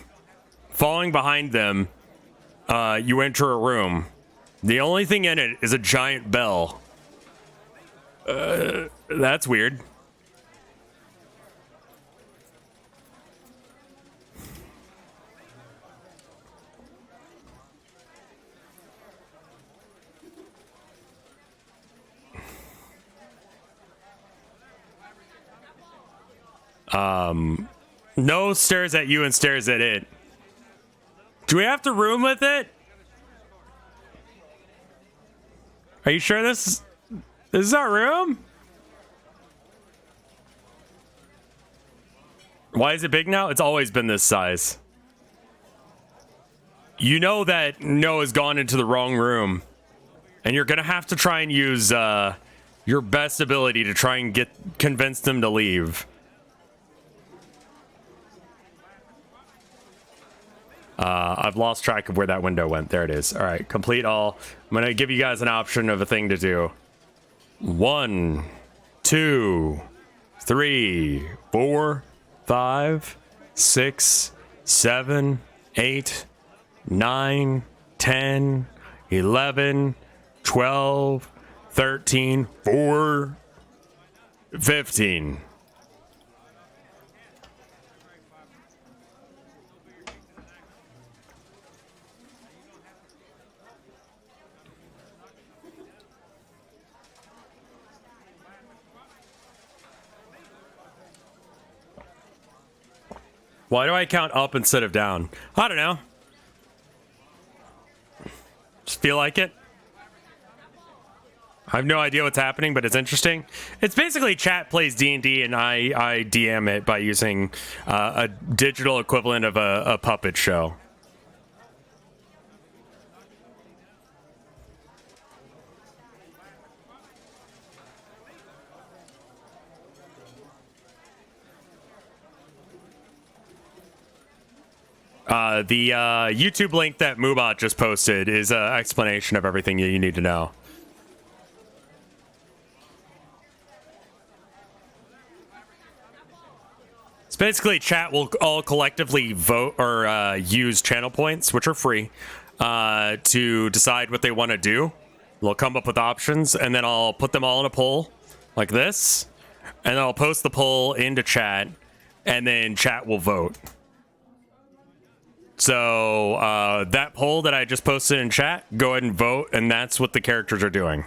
Following behind them, you enter a room. The only thing in it is a giant bell. That's weird. No stares at you and stares at it. Do we have to room with it? Are you sure this is our room? Why is it big now? It's always been this size. You know that Noah's gone into the wrong room, and you're gonna have to try and use your best ability to try and convince them to leave. I've lost track of where that window went. There it is. All right, complete all. I'm gonna give you guys an option of a thing to do. 1, 2, 3, 4, 5, 6, 7, 8, 9, 10, 11, 12, 13, 4, 15. Why do I count up instead of down? I don't know. Just feel like it. I have no idea what's happening, but it's interesting. It's basically chat plays D&D, and I DM it by using a digital equivalent of a puppet show. The YouTube link that Moobot just posted is an explanation of everything you need to know. It's basically chat will all collectively vote or use channel points, which are free, to decide what they want to do. They'll come up with options, and then I'll put them all in a poll like this, and I'll post the poll into chat, and then chat will vote. So that poll that I just posted in chat, go ahead and vote, and that's what the characters are doing.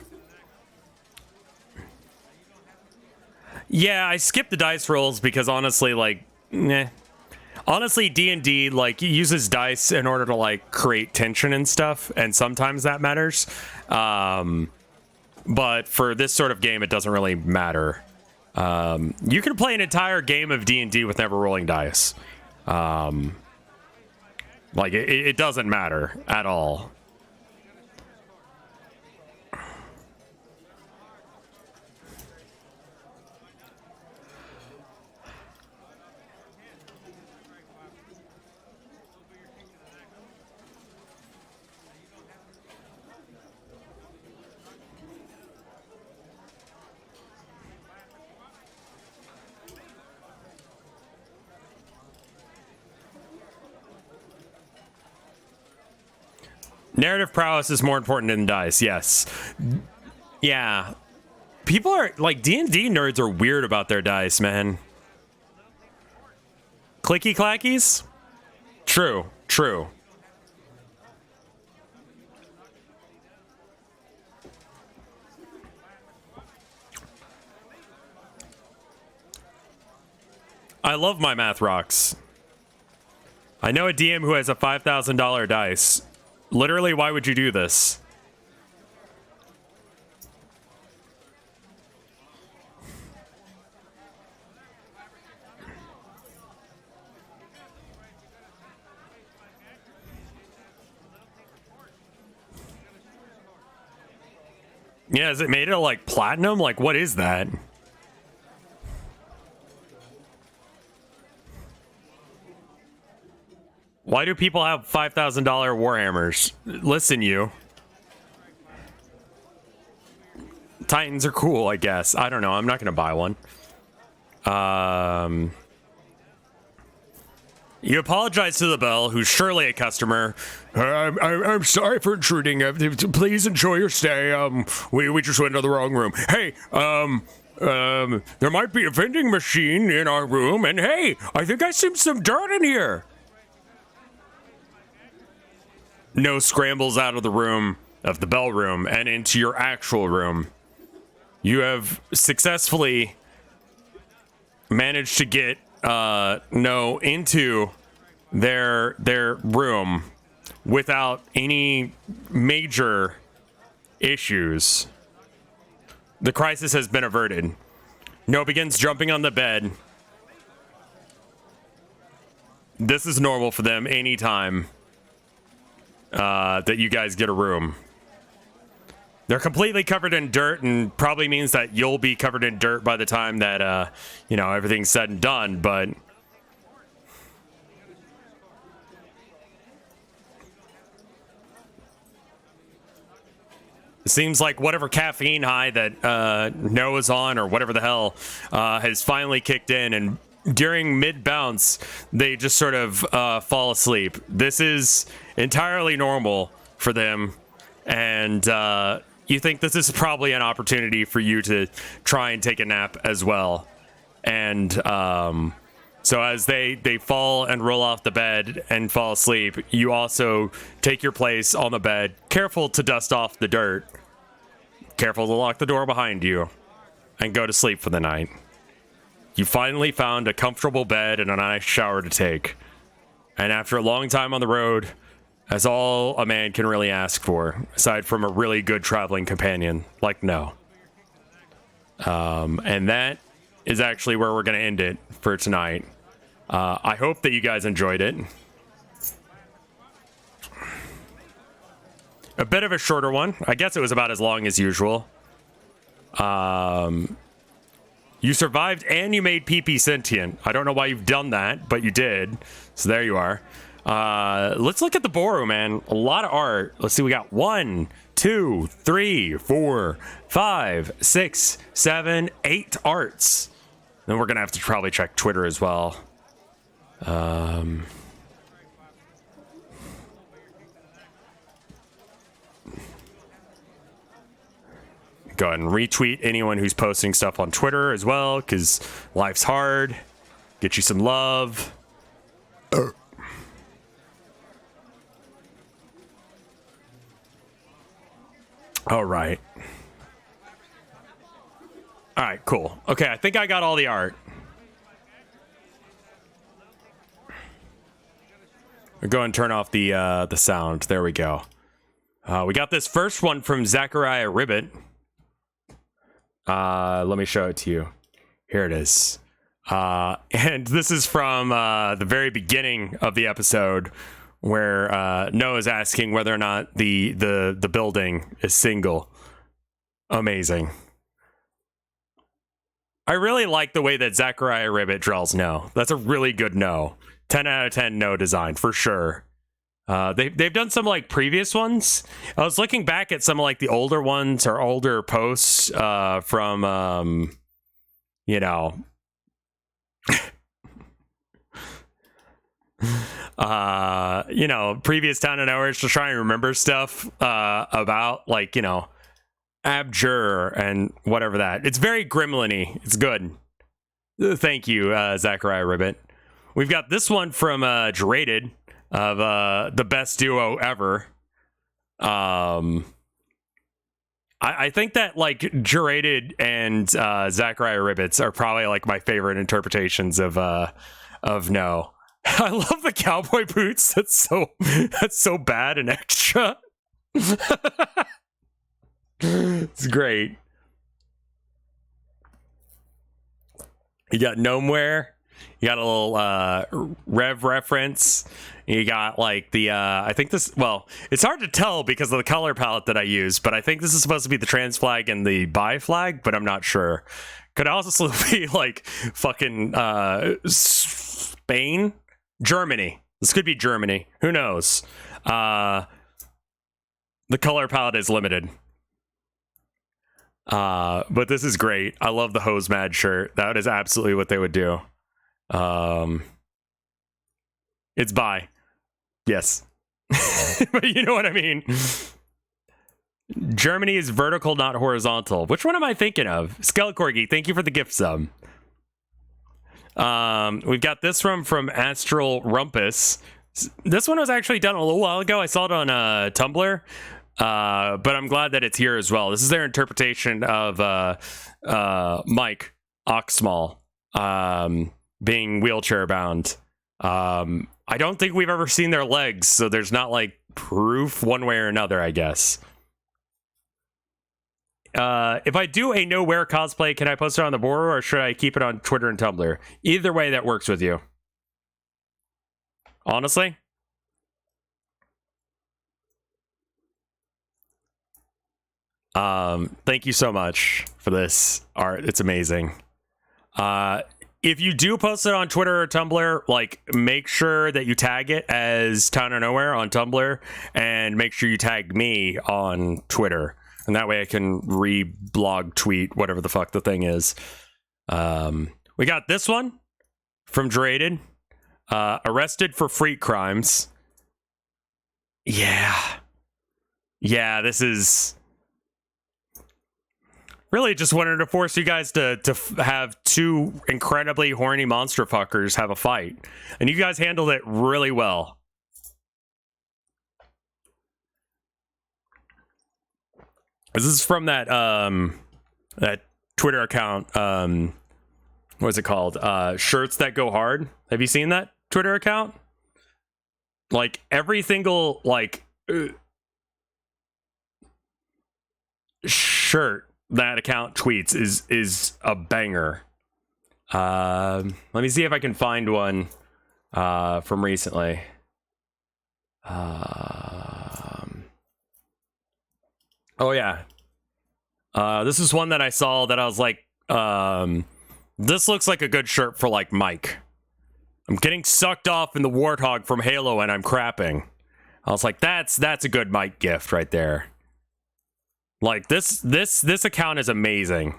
Yeah, I skipped the dice rolls because honestly, like, honestly, D&D like uses dice in order to like create tension and stuff, and sometimes that matters. But for this sort of game, it doesn't really matter. You can play an entire game of D&D with never rolling dice. Like, it doesn't matter at all. Narrative prowess is more important than dice, yes. Yeah. People are, like, D&D nerds are weird about their dice, man. Clicky clackies? True, true. I love my math rocks. I know a DM who has a $5,000 dice. Literally, why would you do this? Yeah, is it made of like platinum? Like, what is that? Why do people have $5,000 Warhammers? Listen, you. Titans are cool, I guess. I don't know. I'm not going to buy one. You apologize to the bell, who's surely a customer. I'm sorry for intruding. Please enjoy your stay. We just went into the wrong room. Hey, there might be a vending machine in our room, and hey, I think I see some dirt in here. No scrambles out of the room, of the bell room, and into your actual room. You have successfully managed to get into their room without any major issues. The crisis has been averted. No begins jumping on the bed. This is normal for them anytime that you guys get a room. They're completely covered in dirt, and probably means that you'll be covered in dirt by the time that everything's said and done, but it seems like whatever caffeine high that Noah's on, or whatever the hell, has finally kicked in, and during mid-bounce, they just sort of fall asleep. This is entirely normal for them, and you think this is probably an opportunity for you to try and take a nap as well. And so as they fall and roll off the bed and fall asleep, you also take your place on the bed, careful to dust off the dirt, careful to lock the door behind you, and go to sleep for the night. You finally found a comfortable bed and a nice shower to take. And after a long time on the road, that's all a man can really ask for, aside from a really good traveling companion like No. And that is actually where we're going to end it for tonight. I hope that you guys enjoyed it. A bit of a shorter one. I guess it was about as long as usual. You survived and you made PP sentient. I don't know why you've done that, but you did. So there you are. Let's look at the Boru, man. A lot of art. Let's see. We got 1, 2, 3, 4, 5, 6, 7, 8 arts. Then we're going to have to probably check Twitter as well. Go ahead and retweet anyone who's posting stuff on Twitter as well, because life's hard. Get you some love. All right. All right, cool. Okay, I think I got all the art. We'll go and turn off the sound. There we go. We got this first one from Zachariah Ribbit. Let me show it to you. Here it is. And this is from the very beginning of the episode, where Noah's asking whether or not the building is single. Amazing. I really like the way that Zachariah Ribbit draws No. That's a really good No. 10 out of 10 No design for sure. They've done some like previous ones. I was looking back at some of like the older ones or older posts from you know you know, previous Town of Nowhere, to try and remember stuff about like, you know, Abjure and whatever that. It's very gremlin-y. It's good. Thank you, Zachariah Ribbit. We've got this one from Jerald of the best duo ever. I think that like Jerald and Zachariah Ribbits are probably like my favorite interpretations of No. I love the cowboy boots. That's so bad and extra. It's great. You got Gnomeware. You got a little Rev reference. You got like the I think this, well, it's hard to tell because of the color palette that I use, but I think this is supposed to be the trans flag and the bi flag, but I'm not sure. Could also be like fucking Spain, Germany. This could be Germany. Who knows? The color palette is limited. But this is great. I love the Hose Mad shirt. That is absolutely what they would do. It's bi. Yes. But you know what I mean. Germany is vertical, not horizontal. Which one am I thinking of? Skelecorgi, thank you for the gift sub. We've got this one from Astral Rumpus. This one was actually done a little while ago. I saw it on Tumblr. But I'm glad that it's here as well. This is their interpretation of Mike Oxmall being wheelchair bound. I don't think we've ever seen their legs, so there's not like proof one way or another, I guess. If I do a Nowhere cosplay, can I post it on the board or should I keep it on Twitter and Tumblr? Either way that works with you. Honestly. Thank you so much for this art. It's amazing. If you do post it on Twitter or Tumblr, like make sure that you tag it as Town of Nowhere on Tumblr and make sure you tag me on Twitter. And that way I can re-blog tweet whatever the fuck the thing is. We got this one from Jerald. Arrested for freak crimes. Yeah. Yeah, this is... Really just wanted to force you guys to have two incredibly horny monster fuckers have a fight. And you guys handled it really well. This is from that that Twitter account what's it called? Shirts that go hard. Have you seen that Twitter account? Like every single like shirt that account tweets is a banger. Let me see if I can find one from recently. Oh yeah. This is one that I saw that I was like, this looks like a good shirt for like Mike. I'm getting sucked off in the Warthog from Halo and I'm crapping. I was like, that's a good Mike gift right there. Like this account is amazing.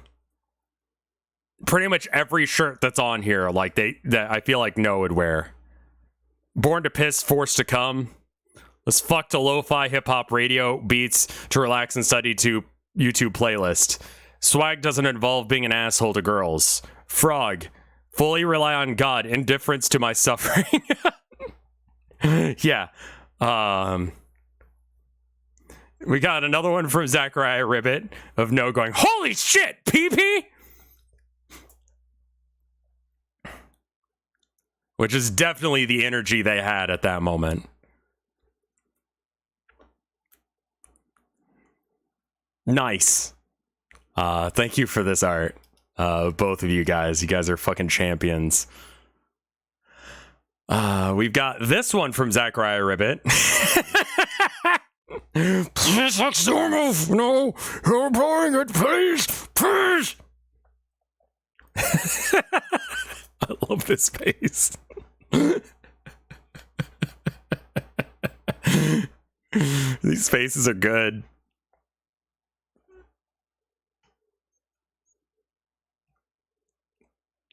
Pretty much every shirt that's on here, like that I feel like Noah would wear. Born to piss, forced to come. Let's fuck to lo-fi hip-hop radio beats to relax and study to YouTube playlist. Swag doesn't involve being an asshole to girls. Frog. Fully rely on God. Indifference to my suffering. Yeah. We got another one from Zachariah Ribbit of No going, holy shit, PP! Which is definitely the energy they had at that moment. Nice. Thank you for this art. Both of you guys. You guys are fucking champions. We've got this one from Zachariah Ribbit. Please, that's normal. No, you're blowing it, please. Please. I love this face. These faces are good.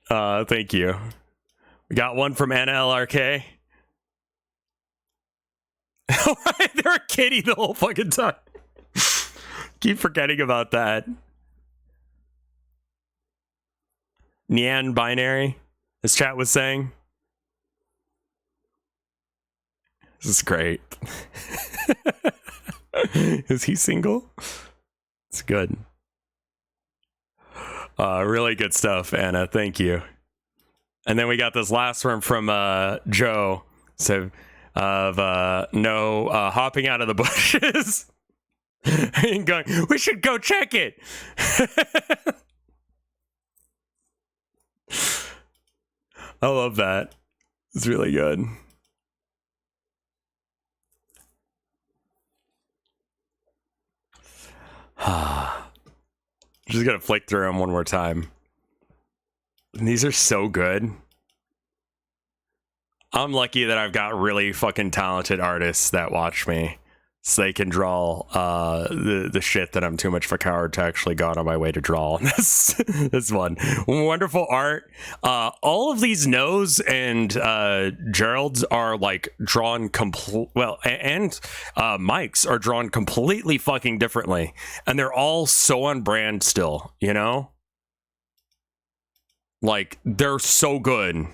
Thank you. We got one from NLRK. They're a kitty the whole fucking time. Keep forgetting about that. Nyan binary, as chat was saying. This is great. Is he single? It's good. Really good stuff, Anna. Thank you. And then we got this last one from Joe. So of no hopping out of the bushes and going, we should go check it. I love that. It's really good. Just gonna flick through them one more time. And these are so good. I'm lucky that I've got really fucking talented artists that watch me, so they can draw the shit that I'm too much of a coward to actually go out on my way to draw. This one, wonderful art. All of these No's and Jerald's are like drawn and Mike's are drawn completely fucking differently, and they're all so on brand still. You know, like they're so good.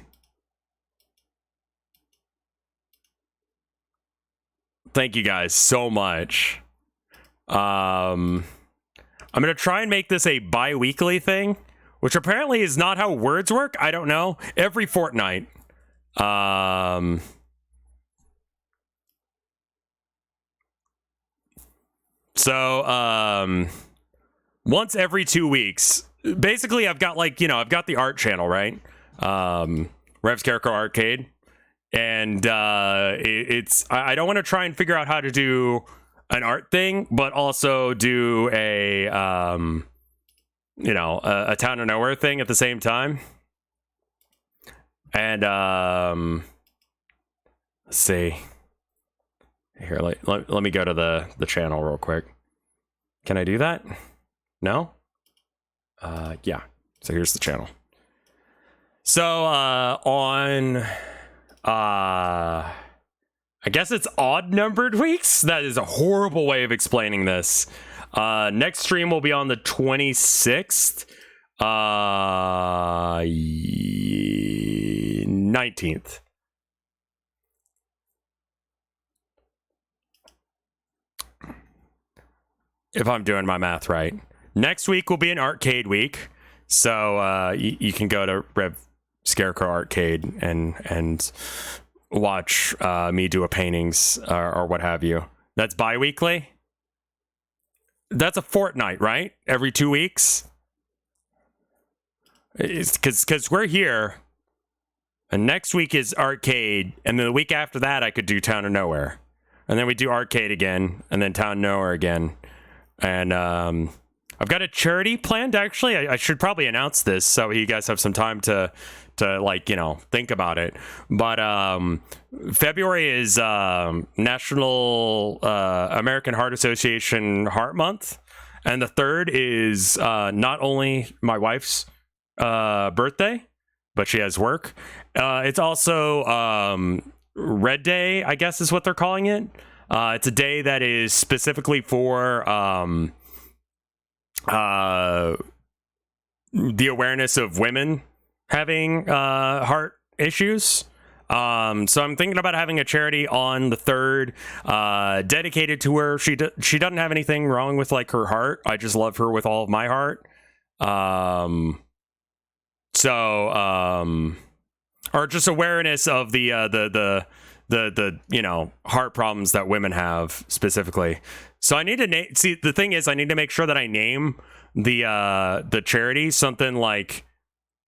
Thank you guys so much. I'm gonna try and make this a bi-weekly thing, which apparently is not how words work. I don't know. Every fortnight. So once every 2 weeks. Basically, I've got like, I've got the art channel, right? RevScarecrow Arcade. And I don't want to try and figure out how to do an art thing, but also do a Town of Nowhere thing at the same time. And let's see. Here, let me go to the channel real quick. Can I do that? No? Yeah. So here's the channel. So on I guess it's odd numbered weeks. That is a horrible way of explaining this. Next stream will be on the 26th. 19th. If I'm doing my math right. Next week will be an arcade week. So you can go to RevScarecrow Arcade and watch me do a paintings or what have you. That's bi-weekly. That's a fortnight, right? Every 2 weeks. It's because we're here, and next week is arcade, and then the week after that I could do Town of Nowhere, and then we do arcade again, and then Town of Nowhere again, and I've got a charity planned. Actually, I should probably announce this so you guys have some time to like, you know, think about it. But February is National American Heart Association Heart Month, and the 3rd is not only my wife's birthday, but she has work. It's also Red Day, I guess is what they're calling it. It's a day that is specifically for the awareness of women having heart issues. So I'm thinking about having a charity on the 3rd dedicated to her. She doesn't have anything wrong with like her heart. I just love her with all of my heart. Or just awareness of the you know, heart problems that women have specifically. So I need to see, the thing is I need to make sure that I name the charity something like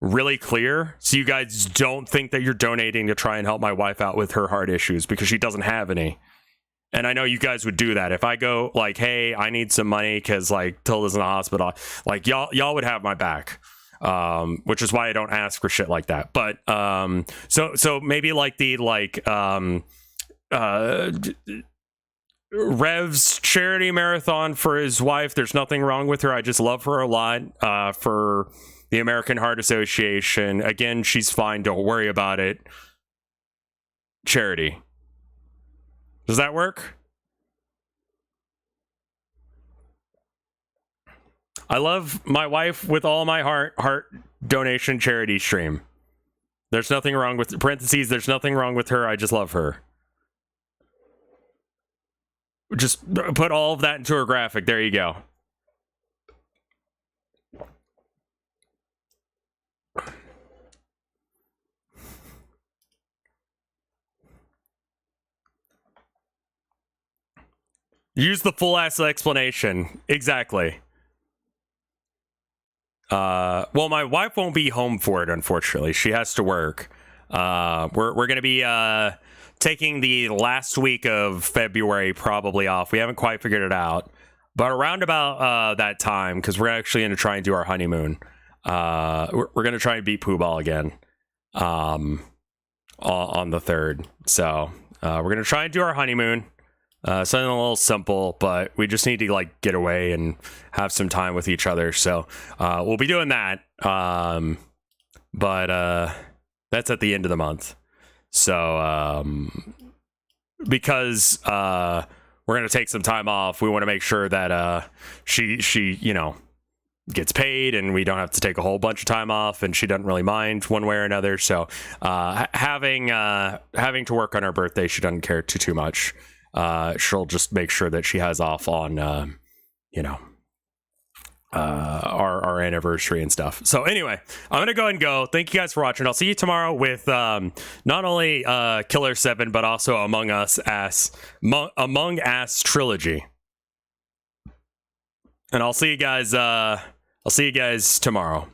really clear, so you guys don't think that you're donating to try and help my wife out with her heart issues, because she doesn't have any. And I know you guys would do that if I go like, hey, I need some money because like Tilda's in the hospital. Like y'all would have my back. Which is why I don't ask for shit like that. But so maybe like the Rev's charity marathon for his wife. There's nothing wrong with her. I just love her a lot. For the American Heart Association. Again, she's fine. Don't worry about it. Charity. Does that work? I love my wife with all my heart donation charity stream. There's nothing wrong with, parentheses, there's nothing wrong with her. I just love her. Just put all of that into a graphic. There you go. Use the full ass explanation. Exactly. Well, my wife won't be home for it, unfortunately. She has to work. We're gonna be taking the last week of February probably off. We haven't quite figured it out, but around about that time, because we're actually gonna try and do our honeymoon. We're gonna try and beat Pooh Ball again, on the 3rd. So we're gonna try and do our honeymoon. Something a little simple, but we just need to like get away and have some time with each other. So we'll be doing that. But that's at the end of the month. So because we're gonna take some time off, we want to make sure that she you know, gets paid and we don't have to take a whole bunch of time off, and she doesn't really mind one way or another. So having to work on her birthday, she doesn't care too much. She'll just make sure that she has off on, you know, our anniversary and stuff. So anyway, I'm going to go ahead and go. Thank you guys for watching. I'll see you tomorrow with not only Killer 7, but also Among Us trilogy. And I'll see you guys tomorrow.